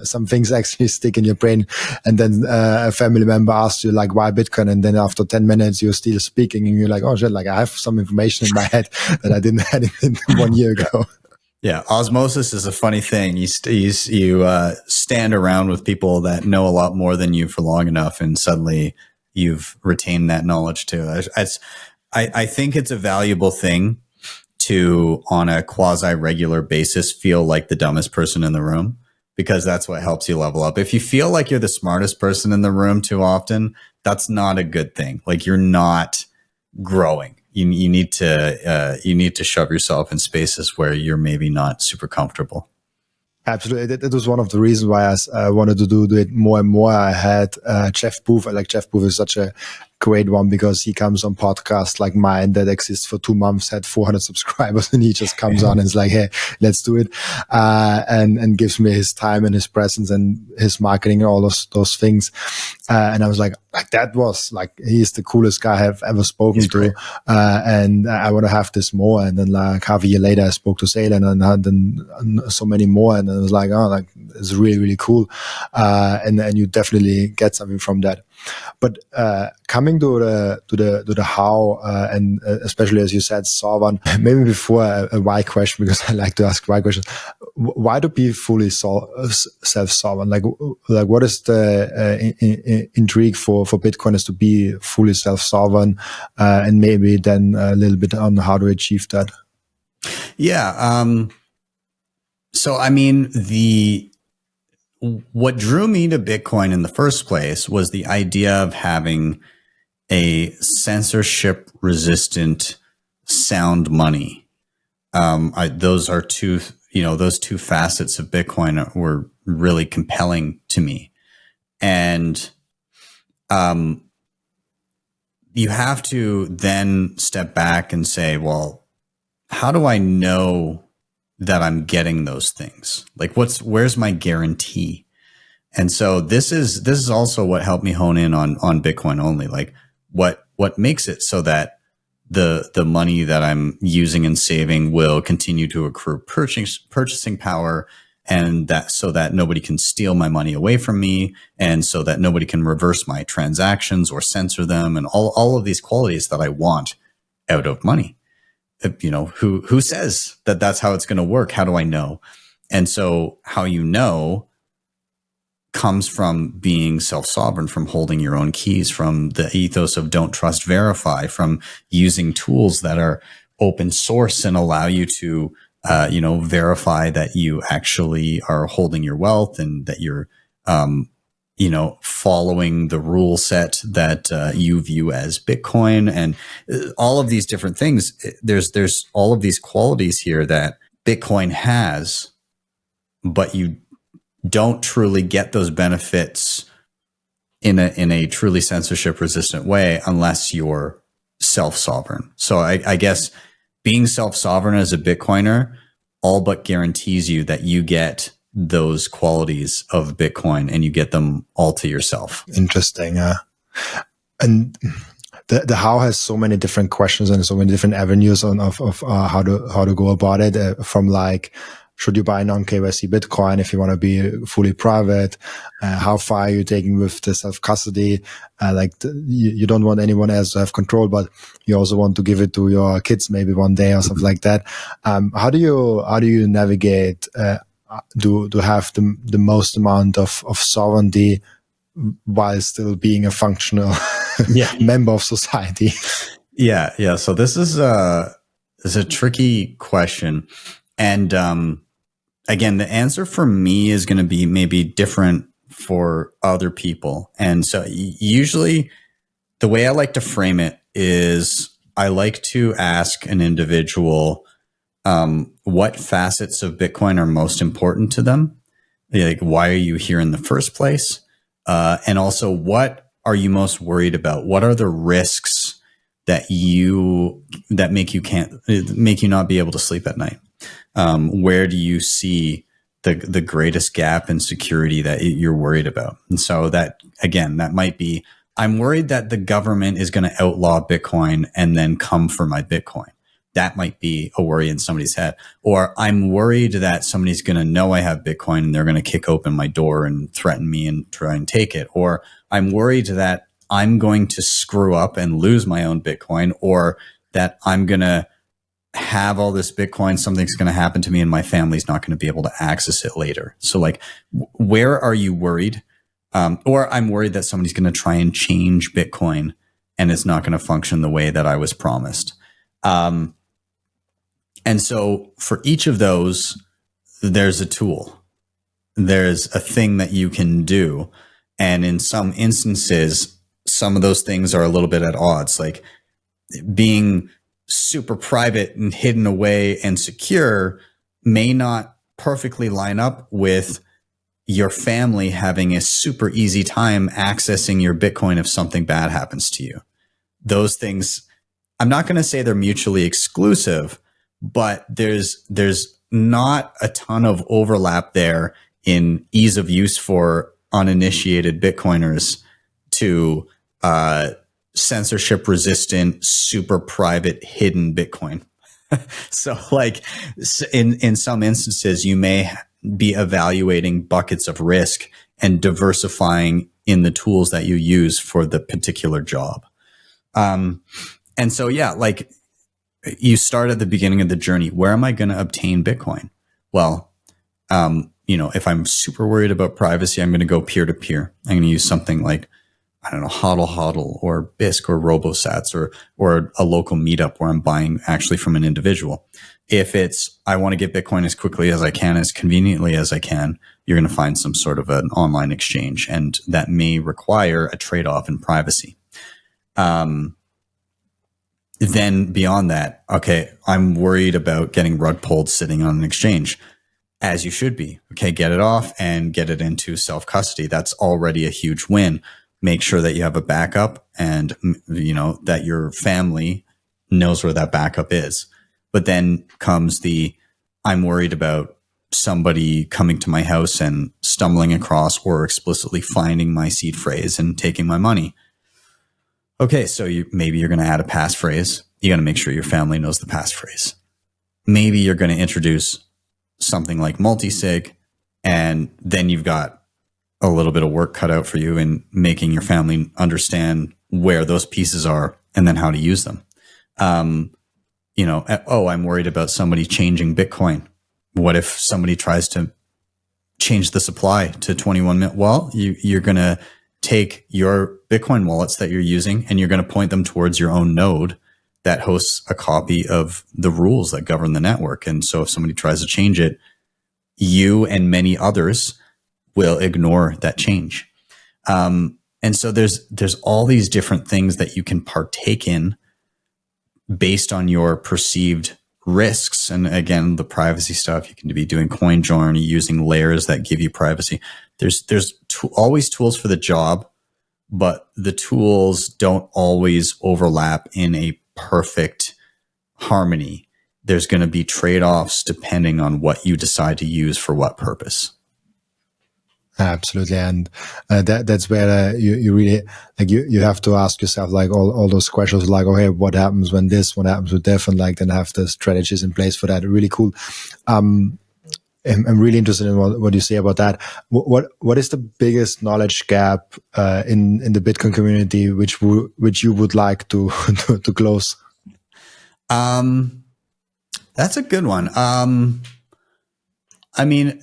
some things actually stick in your brain. And then a family member asks you like, why Bitcoin? And then after 10 minutes, you're still speaking and you're like, oh shit, like I have some information in my head that I didn't have in 1 year ago. Yeah, osmosis is a funny thing. You stand around with people that know a lot more than you for long enough, and suddenly you've retained that knowledge too. I think it's a valuable thing to, on a quasi-regular basis, feel like the dumbest person in the room, because that's what helps you level up. If you feel like you're the smartest person in the room too often, that's not a good thing. Like you're not growing. You need to shove yourself in spaces where you're maybe not super comfortable. Absolutely. That was one of the reasons why I wanted to do it more and more. I had Jeff Booth. I like Jeff Booth is such a great one because he comes on podcasts like mine that exists for 2 months, had 400 subscribers, and he just comes on and is like, hey, let's do it. And gives me his time and his presence and his marketing and all those things. And I was like that was like, he's the coolest guy I've ever spoken to. And I want to have this more. And then like half a year later, I spoke to Seyr and then so many more. And I was like, oh, like it's really, really cool. And you definitely get something from that. But coming to the how, and especially as you said, sovereign. Maybe before a why question, because I like to ask why questions. Why to be fully self-sovereign? Like what is the intrigue for Bitcoiners to be fully self-sovereign, and maybe then a little bit on how to achieve that? Yeah. So I mean, what drew me to Bitcoin in the first place was the idea of having a censorship resistant sound money. Those are those two facets of Bitcoin were really compelling to me. And, you have to then step back and say, well, how do I know that I'm getting those things? Like where's my guarantee? And so this is also what helped me hone in on Bitcoin only. Like what makes it so that the money that I'm using and saving will continue to accrue purchasing power, and that so that nobody can steal my money away from me, and so that nobody can reverse my transactions or censor them, and all of these qualities that I want out of money. Who says that that's how it's going to work? How do I know? And so how you know comes from being self-sovereign, from holding your own keys, from the ethos of don't trust, verify, from using tools that are open source and allow you to, verify that you actually are holding your wealth and that you're, following the rule set that you view as Bitcoin, and all of these different things. There's all of these qualities here that Bitcoin has, but you don't truly get those benefits in a truly censorship resistant way unless you're self-sovereign. So I guess being self-sovereign as a Bitcoiner all but guarantees you that you get those qualities of Bitcoin and you get them all to yourself. Interesting. And the how has so many different questions and so many different avenues of how to go about it. From like, should you buy non-KYC Bitcoin if you want to be fully private? How far are you taking with the self-custody? You don't want anyone else to have control, but you also want to give it to your kids maybe one day or something like that. How do you navigate to have the most amount of sovereignty while still being a functional member of society? Yeah. So this is a tricky question. And again, the answer for me is going to be maybe different for other people. And so usually the way I like to frame it is I like to ask an individual what facets of Bitcoin are most important to them. Like, why are you here in the first place? And also, what are you most worried about? What are the risks that make you not be able to sleep at night? Where do you see the greatest gap in security that you're worried about? And so that, again, that might be, I'm worried that the government is going to outlaw Bitcoin and then come for my Bitcoin. That might be a worry in somebody's head. Or I'm worried that somebody's going to know I have Bitcoin and they're going to kick open my door and threaten me and try and take it. Or I'm worried that I'm going to screw up and lose my own Bitcoin, or that I'm going to have all this Bitcoin, something's going to happen to me and my family's not going to be able to access it later. So like, where are you worried? Or I'm worried that somebody's going to try and change Bitcoin and it's not going to function the way that I was promised. And so for each of those, there's a tool. There's a thing that you can do. And in some instances, some of those things are a little bit at odds. Like being super private and hidden away and secure may not perfectly line up with your family having a super easy time accessing your Bitcoin if something bad happens to you. Those things, I'm not going to say they're mutually exclusive, but there's not a ton of overlap there in ease of use for uninitiated Bitcoiners to censorship resistant, super private, hidden Bitcoin. So like in some instances, you may be evaluating buckets of risk and diversifying in the tools that you use for the particular job. And so, yeah, like you start at the beginning of the journey. Where am I going to obtain Bitcoin? Well, if I'm super worried about privacy, I'm going to go peer-to-peer. I'm going to use something like, I don't know, HODL or BISC or RoboSats or a local meetup where I'm buying actually from an individual. If it's, I want to get Bitcoin as quickly as I can, as conveniently as I can, you're going to find some sort of an online exchange, and that may require a trade-off in privacy. Then beyond that, okay, I'm worried about getting rug pulled sitting on an exchange, as you should be. Okay, get it off and get it into self-custody. That's already a huge win. Make sure that you have a backup and, that your family knows where that backup is. But then comes I'm worried about somebody coming to my house and stumbling across or explicitly finding my seed phrase and taking my money. Okay, so maybe you're going to add a passphrase. You got to make sure your family knows the passphrase. Maybe you're going to introduce something like multisig, and then you've got a little bit of work cut out for you in making your family understand where those pieces are and then how to use them. I'm worried about somebody changing Bitcoin. What if somebody tries to change the supply to 21 minutes? Well, you're going to take your Bitcoin wallets that you're using and you're going to point them towards your own node that hosts a copy of the rules that govern the network. And so if somebody tries to change it, you and many others will ignore that change. And so there's all these different things that you can partake in based on your perceived risks. And again, the privacy stuff, you can be doing coin journey, using layers that give you privacy. There's always tools for the job, but the tools don't always overlap in a perfect harmony. there's going to be trade-offs depending on what you decide to use for what purpose. Absolutely, and that's where you really like you have to ask yourself like all those questions like, okay, what happens when this, what happens with that, and like then have the strategies in place for that. Really cool. I'm really interested in what you say about that. What is the biggest knowledge gap in the Bitcoin community which you would like to to close? That's a good one. I mean,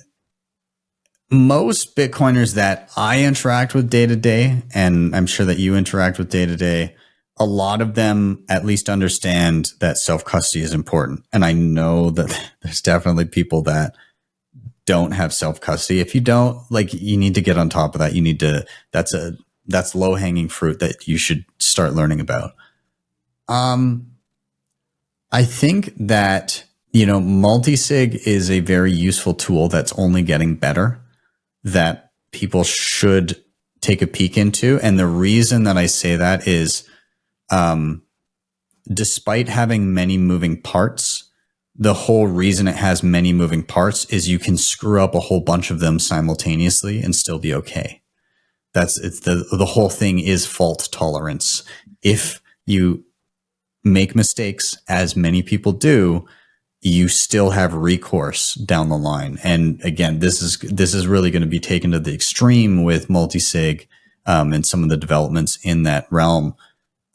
most Bitcoiners that I interact with day to day, and I'm sure that you interact with day to day, a lot of them at least understand that self-custody is important. And I know that there's definitely people that don't have self-custody. If you don't, like, you need to get on top of that. You need to, that's low-hanging fruit that you should start learning about. I think that, multi-sig is a very useful tool that's only getting better, that people should take a peek into. And the reason that I say that is, despite having many moving parts, the whole reason it has many moving parts is you can screw up a whole bunch of them simultaneously and still be okay. The whole thing is fault tolerance. If you make mistakes, as many people do, you still have recourse down the line. And again, this is really going to be taken to the extreme with multi-sig and some of the developments in that realm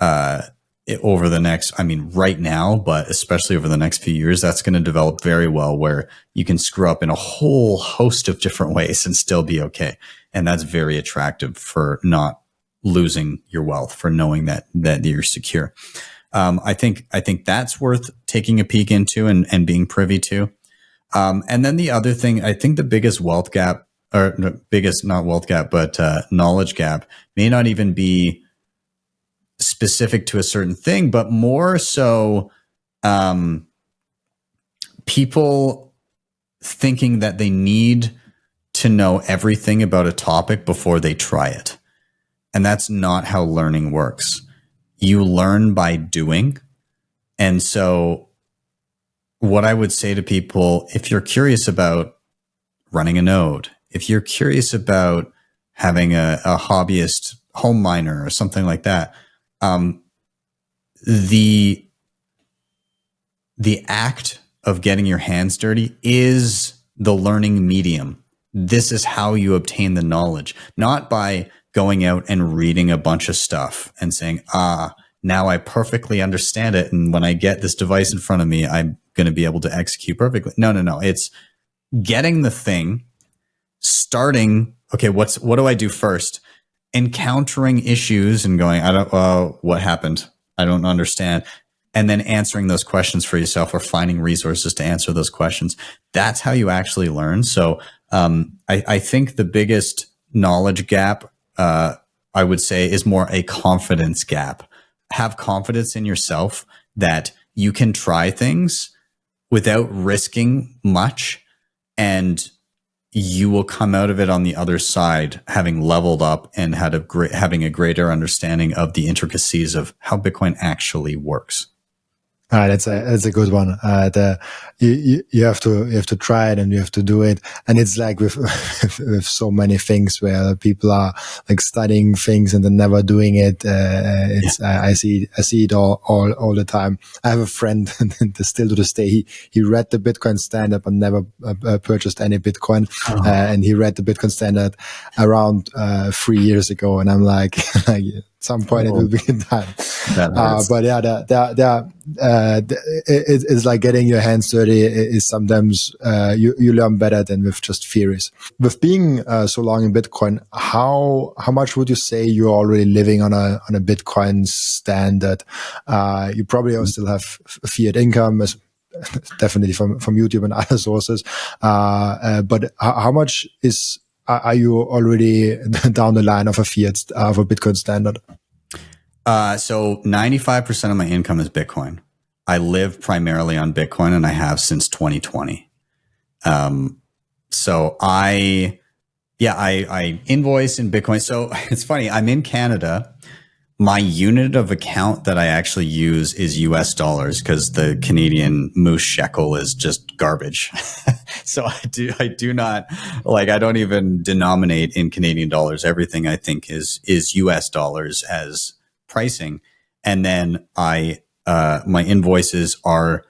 over the next, right now, but especially over the next few years, that's going to develop very well, where you can screw up in a whole host of different ways and still be okay. And that's very attractive for not losing your wealth, for knowing that you're secure. I think that's worth taking a peek into and being privy to. And then the other thing, I think the biggest wealth gap, or not wealth gap, but knowledge gap, may not even be specific to a certain thing, but more so people thinking that they need to know everything about a topic before they try it. And that's not how learning works. You learn by doing. And so what I would say to people, if you're curious about running a node, if you're curious about having a hobbyist home miner or something like that, the act of getting your hands dirty is the learning medium. This is how you obtain the knowledge, not by going out and reading a bunch of stuff and saying, now I perfectly understand it. And when I get this device in front of me, I'm going to be able to execute perfectly. No. It's getting the thing, starting, okay, what do I do first? Encountering issues and going, what happened? I don't understand. And then answering those questions for yourself, or finding resources to answer those questions. That's how you actually learn. So I think the biggest knowledge gap, I would say, is more a confidence gap. Have confidence in yourself that you can try things without risking much, and you will come out of it on the other side having leveled up and having a greater understanding of the intricacies of how Bitcoin actually works. That's a good one. You have to try it, and you have to do it. And it's like with with so many things where people are like studying things and then never doing it. I see it all the time. I have a friend, and still to this day, he read the Bitcoin Standard but never purchased any Bitcoin. And he read the Bitcoin Standard around 3 years ago, and I'm like at some point it will be time. But yeah, it's like getting your hands dirty is sometimes you learn better than with just theories. With being so long in Bitcoin, how much would you say you're already living on a Bitcoin standard? You probably still have fiat income, definitely from YouTube and other sources. But how much are you already down the line of a Bitcoin standard? So 95% of my income is Bitcoin. I live primarily on Bitcoin, and I have since 2020. So I invoice in Bitcoin. So it's funny. I'm in Canada. my unit of account that I actually use is US dollars because the Canadian moose shekel is just garbage. So I do not like, I don't even denominate in Canadian dollars. Everything I think is US dollars as pricing. And then my invoices are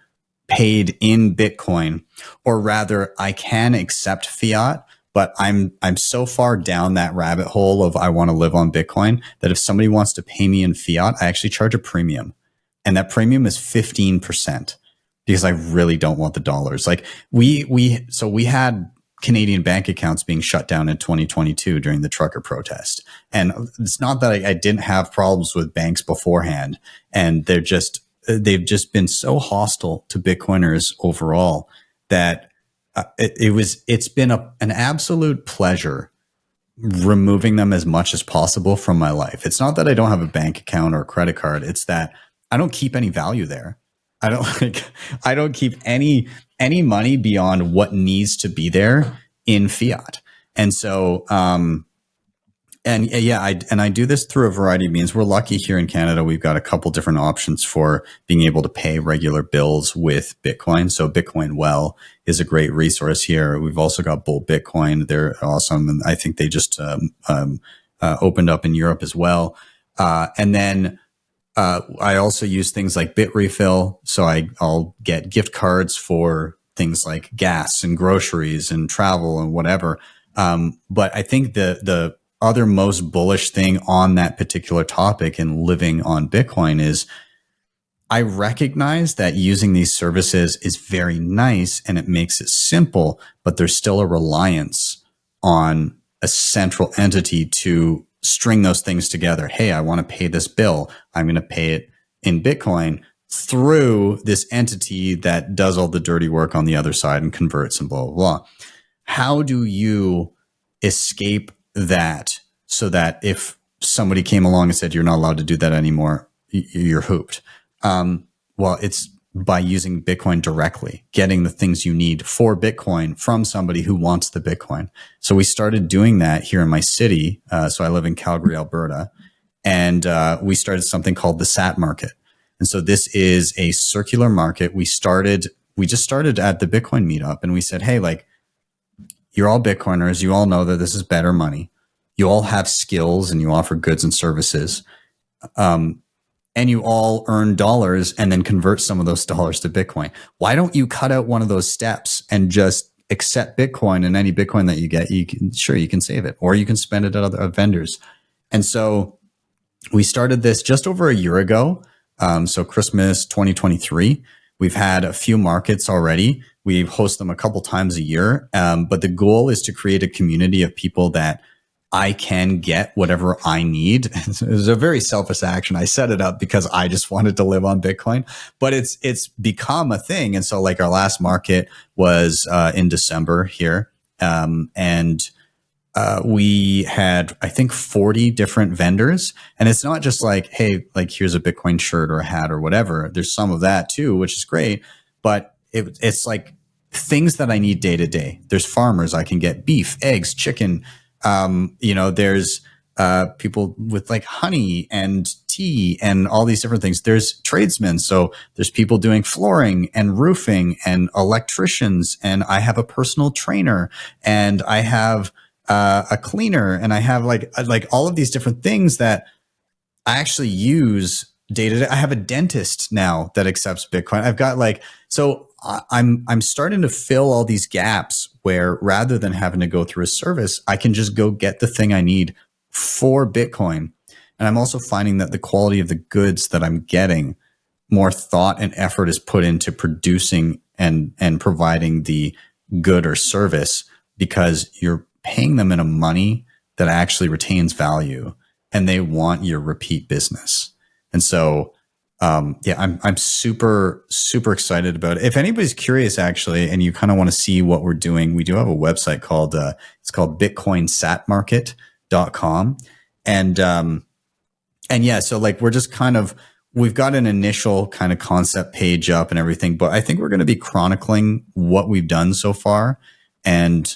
paid in Bitcoin, or rather I can accept fiat, but I'm so far down that rabbit hole of I want to live on Bitcoin that if somebody wants to pay me in fiat, I actually charge a premium. And that premium is 15% because I really don't want the dollars. Like we had Canadian bank accounts being shut down in 2022 during the trucker protest. And it's not that I didn't have problems with banks beforehand, and they've just been so hostile to Bitcoiners overall that it's been an absolute pleasure removing them as much as possible from my life. It's not that I don't have a bank account or a credit card. It's that I don't keep any value there. I don't keep any money beyond what needs to be there in fiat. And so, I do this through a variety of means. We're lucky here in Canada. We've got a couple different options for being able to pay regular bills with Bitcoin. So Bitcoin Well is a great resource here. We've also got Bull Bitcoin. They're awesome. And I think they just opened up in Europe as well. And then I also use things like Bitrefill. So I'll get gift cards for things like gas and groceries and travel and whatever. But I think the other most bullish thing on that particular topic and living on Bitcoin is I recognize that using these services is very nice and it makes it simple, but there's still a reliance on a central entity to string those things together. Hey, I want to pay this bill. I'm going to pay it in Bitcoin through this entity that does all the dirty work on the other side and converts and blah, blah, blah. How do you escape that so that if somebody came along and said, you're not allowed to do that anymore, you're hooped? Well, it's by using Bitcoin directly, getting the things you need for Bitcoin from somebody who wants the Bitcoin. So we started doing that here in my city. So I live in Calgary, Alberta, and we started something called the SAT market. And so this is a circular market. We just started at the Bitcoin meetup, and we said, hey, like, you're all Bitcoiners. You all know that this is better money. You all have skills and you offer goods and services. And you all earn dollars and then convert some of those dollars to Bitcoin. Why don't you cut out one of those steps and just accept Bitcoin, and any Bitcoin that you get, you can save it, or you can spend it at other vendors. And so we started this just over a year ago. So Christmas 2023, we've had a few markets already. We host them a couple times a year. But the goal is to create a community of people that I can get whatever I need. It was a very selfish action. I set it up because I just wanted to live on Bitcoin, but it's become a thing. And so like our last market was in December here. We had, I think, 40 different vendors. And it's not just like, hey, like here's a Bitcoin shirt or a hat or whatever. There's some of that too, which is great. But it's like things that I need day to day. There's farmers. I can get beef, eggs, chicken. There's people with like honey and tea and all these different things. There's tradesmen. So there's people doing flooring and roofing and electricians. And I have a personal trainer, and I have a cleaner, and I have like all of these different things that I actually use day to day. I have a dentist now that accepts Bitcoin. I've got I'm starting to fill all these gaps where rather than having to go through a service, I can just go get the thing I need for Bitcoin. And I'm also finding that the quality of the goods that I'm getting, more thought and effort is put into producing and providing the good or service, because you're paying them in a money that actually retains value, and they want your repeat business. And so I'm super, super excited about it. If anybody's curious, actually, and you kind of want to see what we're doing, we do have a website called, it's called bitcoinsatmarket.com. So like, we're just we've got an initial kind of concept page up and everything, but I think we're going to be chronicling what we've done so far and,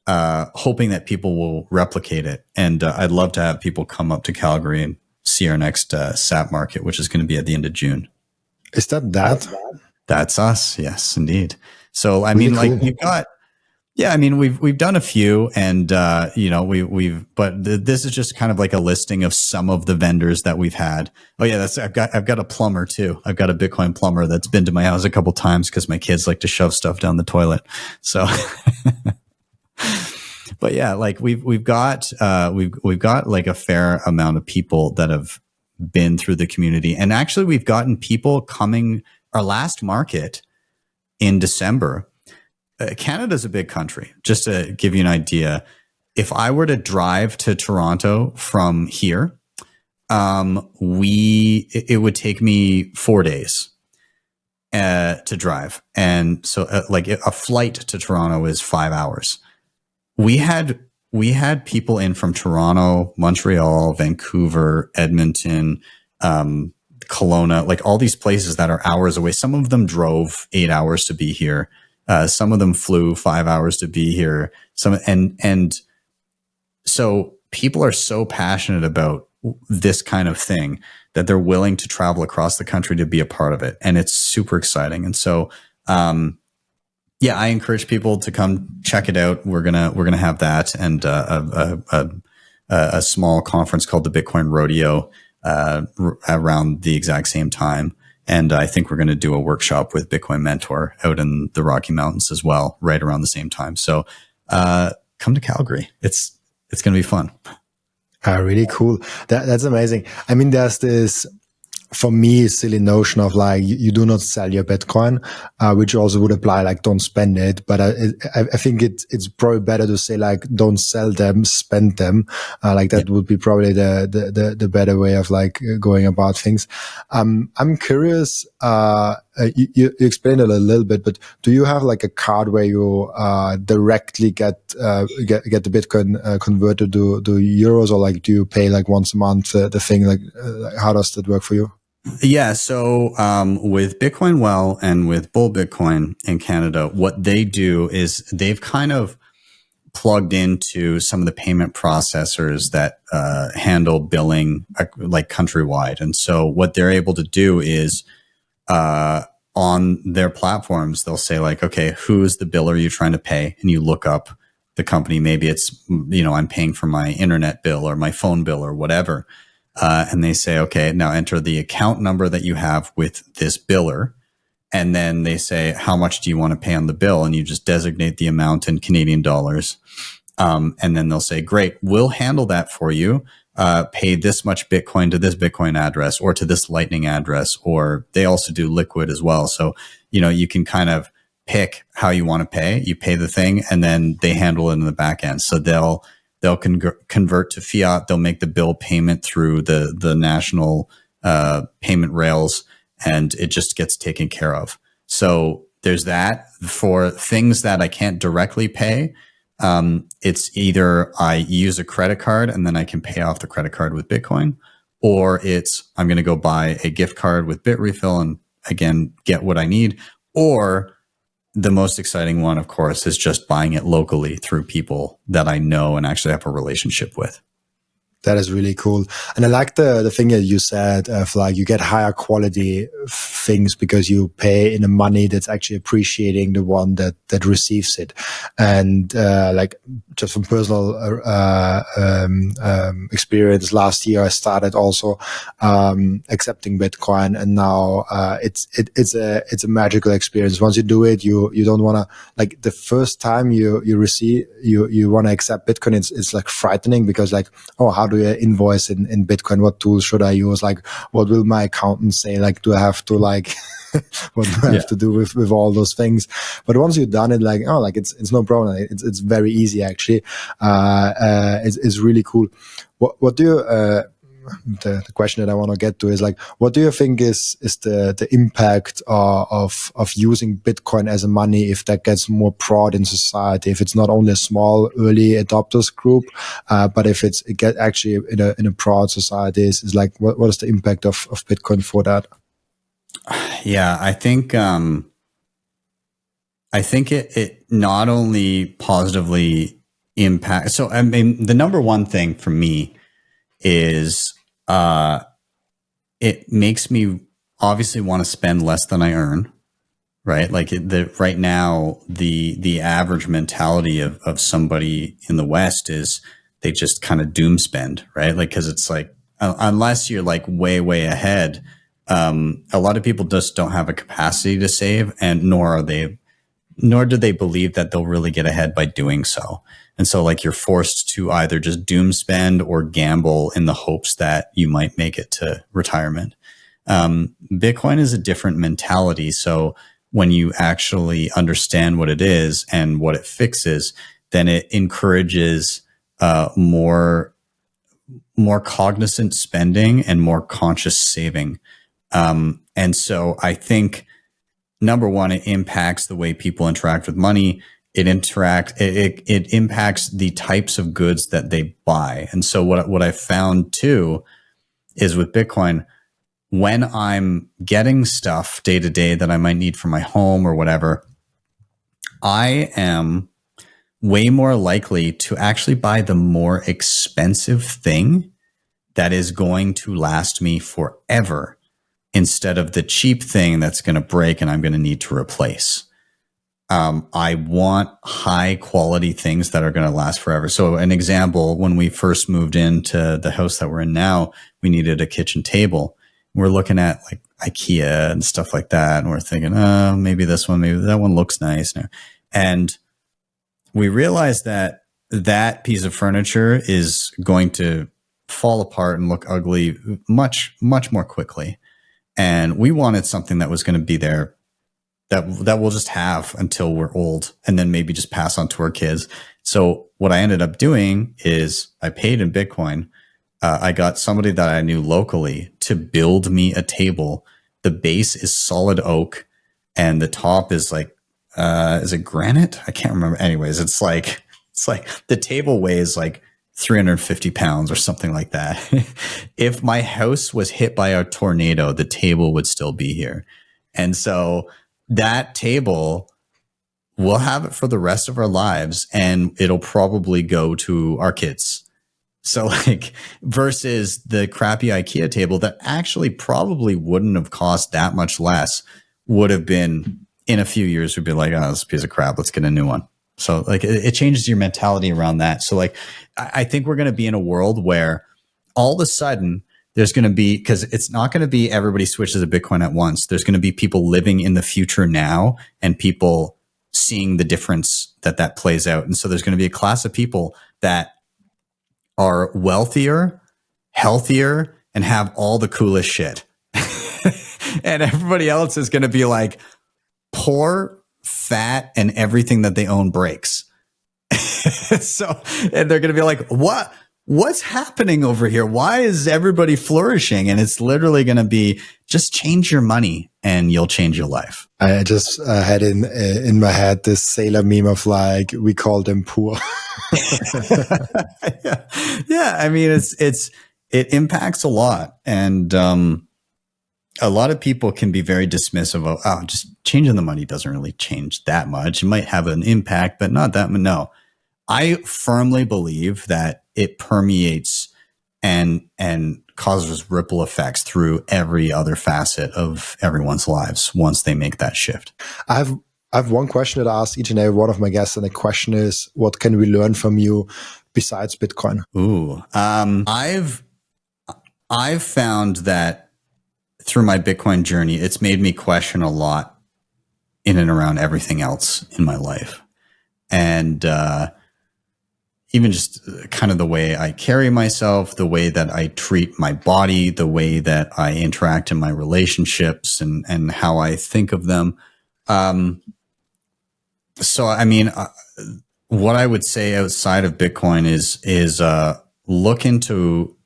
hoping that people will replicate it. And, I'd love to have people come up to Calgary and see our next SAP market, which is going to be at the end of June. Is that? That's us. Yes, indeed. So, I Really mean, cool. like we've got, yeah, I mean, we've done a few, and but this is just kind of like a listing of some of the vendors that we've had. Oh yeah, I've got a plumber too. I've got a Bitcoin plumber that's been to my house a couple times because my kids like to shove stuff down the toilet. So, but yeah, like we've got like a fair amount of people that have been through the community, and actually we've gotten people coming. Our last market in December. Canada's a big country. Just to give you an idea, if I were to drive to Toronto from here, it would take me 4 days to drive, and so like a flight to Toronto is 5 hours. We had people in from Toronto, Montreal, Vancouver, Edmonton, Kelowna, like all these places that are hours away. Some of them drove 8 hours to be here. Some of them flew 5 hours to be here. And so people are so passionate about this kind of thing that they're willing to travel across the country to be a part of it. And it's super exciting. And so, yeah, I encourage people to come check it out. We're gonna have that and a small conference called the Bitcoin Rodeo around the exact same time. And I think we're going to do a workshop with Bitcoin Mentor out in the Rocky Mountains as well, right around the same time. So come to Calgary. It's going to be fun. Really cool. That's amazing. I mean, there's this, for me, silly notion of like, you do not sell your Bitcoin, which also would apply, like, don't spend it. But I think it's probably better to say, like, don't sell them, spend them. Like that would be probably the better way of like going about things. I'm curious, you explained it a little bit, but do you have like a card where you directly get the Bitcoin converted to euros, or like do you pay like once a month the thing? Like how does that work for you? Yeah. So with Bitcoin Well and with Bull Bitcoin in Canada, what they do is they've kind of plugged into some of the payment processors that handle billing like countrywide. And so what they're able to do is on their platforms, they'll say like, okay, who's the biller you're trying to pay? And you look up the company. Maybe it's, I'm paying for my internet bill or my phone bill or whatever. And they say, okay, now enter the account number that you have with this biller. And then they say, how much do you want to pay on the bill? And you just designate the amount in Canadian dollars. And then they'll say, great, we'll handle that for you. Pay this much Bitcoin to this Bitcoin address or to this Lightning address, or they also do Liquid as well. So, you can kind of pick how you want to pay. You pay the thing and then they handle it in the back end. So they'll convert to fiat. They'll make the bill payment through the national payment rails, and it just gets taken care of. So there's that. For things that I can't directly pay, it's either I use a credit card and then I can pay off the credit card with Bitcoin, or it's I'm going to go buy a gift card with Bitrefill and again get what I need. Or the most exciting one, of course, is just buying it locally through people that I know and actually have a relationship with. That is really cool. And I like the thing that you said of like you get higher quality things because you pay in a money that's actually appreciating the one that receives it. And like just from personal experience, last year I started also accepting Bitcoin, and now it's a magical experience. Once you do it, you don't want to, like, the first time you want to accept Bitcoin, it's like frightening because like, oh, how do I invoice in Bitcoin? What tools should I use? Like, what will my accountant say? Like, do I have to like, what do I have to do with all those things? But once you've done it, like, oh, like it's no problem. It's very easy actually. It's really cool. What do you, the question that I want to get to is like, what do you think is the impact of using Bitcoin as a money if that gets more broad in society? If it's not only a small early adopters group, but if it get actually in a broad society, is like, what is the impact of Bitcoin for that? Yeah, I think it not only positively impacts. So I mean, the number one thing for me is it makes me obviously want to spend less than I earn, right? Like right now, the average mentality of somebody in the West is they just kind of doom spend, right? Like, cause it's like, unless you're like way, way ahead, a lot of people just don't have a capacity to save, and nor do they believe that they'll really get ahead by doing so. And so like you're forced to either just doom spend or gamble in the hopes that you might make it to retirement. Bitcoin is a different mentality. So when you actually understand what it is and what it fixes, then it encourages more cognizant spending and more conscious saving. And so I think, number one, it impacts the way people interact with money. It impacts the types of goods that they buy. And so what I found too is with Bitcoin, when I'm getting stuff day to day that I might need for my home or whatever, I am way more likely to actually buy the more expensive thing that is going to last me forever, instead of the cheap thing that's going to break and I'm going to need to replace. I want high quality things that are going to last forever. So an example, when we first moved into the house that we're in now, we needed a kitchen table. We're looking at like IKEA and stuff like that. And we're thinking, oh, maybe this one, maybe that one looks nice. And we realized that that piece of furniture is going to fall apart and look ugly much, much more quickly. And we wanted something that was going to be there that we'll just have until we're old, and then maybe just pass on to our kids. So what I ended up doing is I paid in Bitcoin. I got somebody that I knew locally to build me a table. The base is solid oak and the top is like, is it granite? I can't remember. Anyways, it's like the table weighs like 350 pounds or something like that. If my house was hit by a tornado, the table would still be here. And so that table, we'll have it for the rest of our lives, and it'll probably go to our kids. So like, versus the crappy IKEA table that actually probably wouldn't have cost that much less, would have been in a few years, would be like, oh, this is a piece of crap, let's get a new one. So like it changes your mentality around that. So like, I think we're going to be in a world where all of a sudden there's going to be, because it's not going to be everybody switches to Bitcoin at once. There's going to be people living in the future now and people seeing the difference that plays out. And so there's going to be a class of people that are wealthier, healthier, and have all the coolest shit. And everybody else is going to be like poor, fat, and everything that they own breaks. So, and they're going to be like, what's happening over here? Why is everybody flourishing? And it's literally going to be, just change your money and you'll change your life. I just had in my head this sailor meme of like, we call them poor. Yeah. I mean, it impacts a lot. And, a lot of people can be very dismissive of, oh, just changing the money doesn't really change that much. It might have an impact, but not that much. No, I firmly believe that it permeates and causes ripple effects through every other facet of everyone's lives once they make that shift. I have one question that I ask each and every one of my guests, and the question is, what can we learn from you besides Bitcoin? Ooh, I've found that through my Bitcoin journey, it's made me question a lot in and around everything else in my life. And even just kind of the way I carry myself, the way that I treat my body, the way that I interact in my relationships and how I think of them. So, I mean, what I would say outside of Bitcoin is look into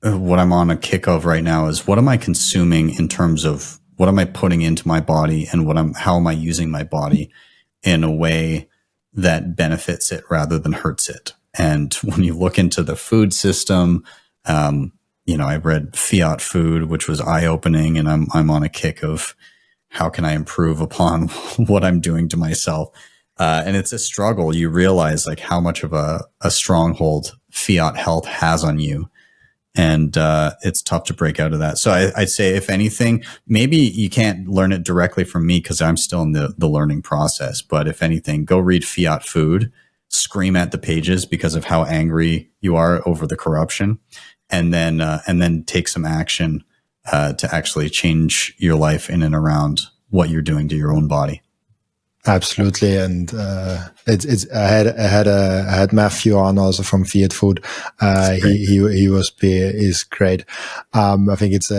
what I'm on a kick of right now is, what am I consuming in terms of what am I putting into my body, and how am I using my body in a way that benefits it rather than hurts it. And when you look into the food system, I read Fiat Food, which was eye-opening, and I'm on a kick of how can I improve upon what I'm doing to myself. And it's a struggle. You realize like how much of a stronghold Fiat health has on you. And it's tough to break out of that. So I'd say, if anything, maybe you can't learn it directly from me because I'm still in the learning process. But if anything, go read Fiat Food, scream at the pages because of how angry you are over the corruption, and then take some action to actually change your life in and around what you're doing to your own body. Absolutely, and I had Matthew on also from Fiat Food. He's great. I think it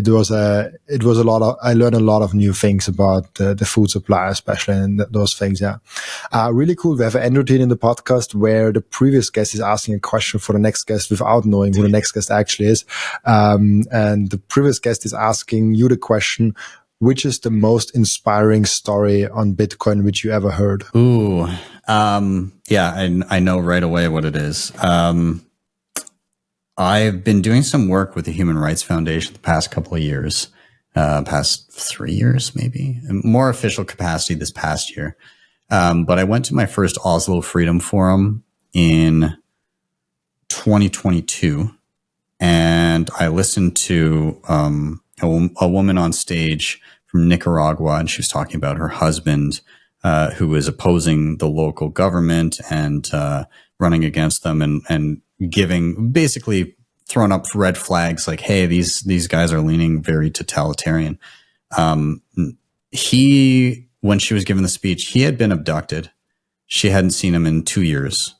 was a lot of, I learned a lot of new things about the food supply, especially, and those things. Yeah, really cool. We have an end routine in the podcast where the previous guest is asking a question for the next guest without knowing who the next guest actually is, and the previous guest is asking you the question: which is the most inspiring story on Bitcoin which you ever heard? Ooh, yeah, I know right away what it is. I've been doing some work with the Human Rights Foundation the past couple of years, past 3 years, maybe more official capacity this past year. But I went to my first Oslo Freedom Forum in 2022, and I listened to a woman on stage from Nicaragua, and she was talking about her husband, who was opposing the local government and running against them, and giving, basically throwing up red flags like, hey, these guys are leaning very totalitarian. When she was giving the speech, he had been abducted. She hadn't seen him in 2 years.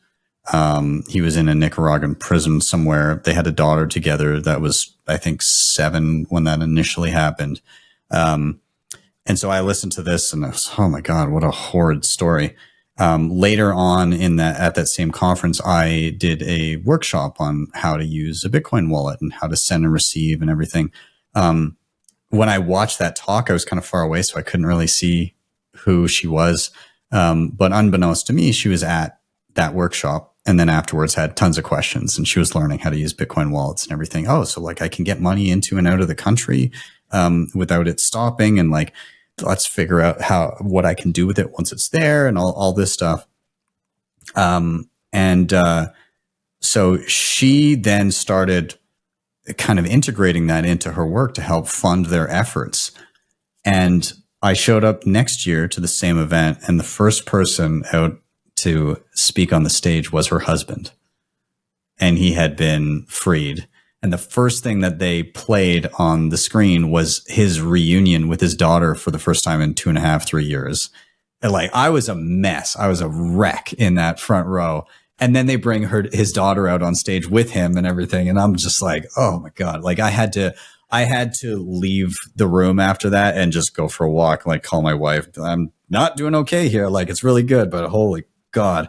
He was in a Nicaraguan prison somewhere. They had a daughter together that was, I think, 7 when that initially happened. And so I listened to this and I was, oh my God, what a horrid story. Later on at that same conference, I did a workshop on how to use a Bitcoin wallet and how to send and receive and everything. When I watched that talk, I was kind of far away, so I couldn't really see who she was. But unbeknownst to me, she was at that workshop, and then afterwards had tons of questions, and she was learning how to use Bitcoin wallets and everything. Oh, so like I can get money into and out of the country without it stopping, and like, let's figure out what I can do with it once it's there, and all this stuff. So she then started kind of integrating that into her work to help fund their efforts. And I showed up next year to the same event, and the first person out to speak on the stage was her husband, and he had been freed. And the first thing that they played on the screen was his reunion with his daughter for the first time in 2.5, 3 years. And like, I was a mess. I was a wreck in that front row. And then they bring his daughter out on stage with him and everything. And I'm just like, oh my God. Like I had to leave the room after that and just go for a walk, like call my wife. I'm not doing okay here. Like, it's really good, but holy God.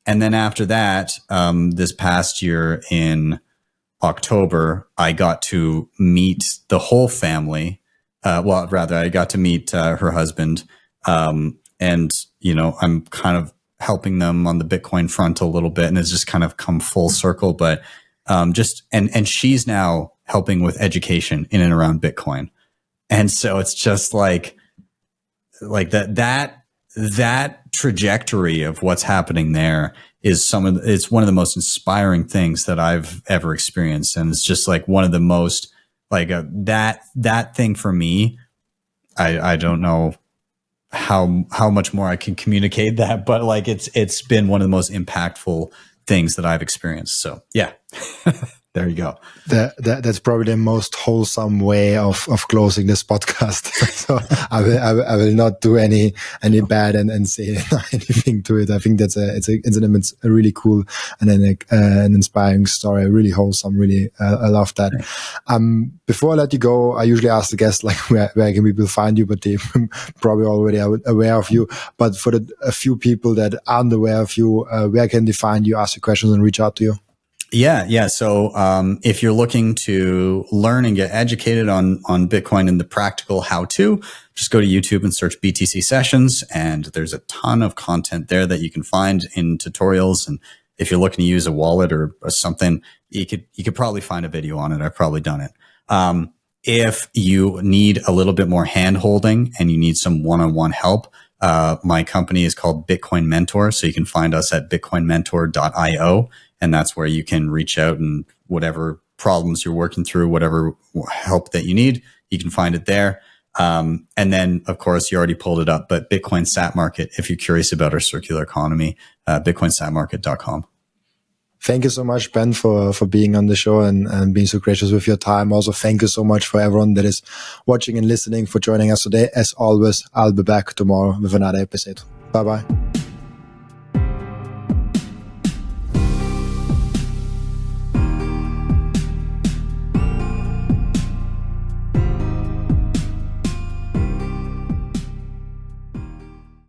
And then after that, this past year in October, I got to meet the whole family. I got to meet her husband. And, you know, I'm kind of helping them on the Bitcoin front a little bit, and it's just kind of come full circle. But and she's now helping with education in and around Bitcoin. And so it's just like that trajectory of what's happening there is it's one of the most inspiring things that I've ever experienced. And it's just like one of the most, like that thing for me, I don't know how much more I can communicate that, but like it's been one of the most impactful things that I've experienced. So yeah. There you go. That's probably the most wholesome way of closing this podcast. So I will not do any bad and say anything to it. I think it's a really cool and an inspiring story. Really wholesome. Really, I love that. Before I let you go, I usually ask the guests like where can people find you, but they probably already are aware of you. But for a few people that aren't aware of you, where can they find you, ask you questions, and reach out to you? Yeah. So if you're looking to learn and get educated on Bitcoin and the practical how-to, just go to YouTube and search BTC Sessions, and there's a ton of content there that you can find in tutorials. And if you're looking to use a wallet or something, you could probably find a video on it. I've probably done it. If you need a little bit more hand-holding and you need some one-on-one help, My company is called Bitcoin Mentor. So you can find us at bitcoinmentor.io. And that's where you can reach out and whatever problems you're working through, whatever help that you need, you can find it there. And then, of course, you already pulled it up, but Bitcoin Sat Market, if you're curious about our circular economy, bitcoinsatmarket.com. Thank you so much, Ben, for being on the show and being so gracious with your time. Also, thank you so much for everyone that is watching and listening, for joining us today. As always, I'll be back tomorrow with another episode. Bye-bye.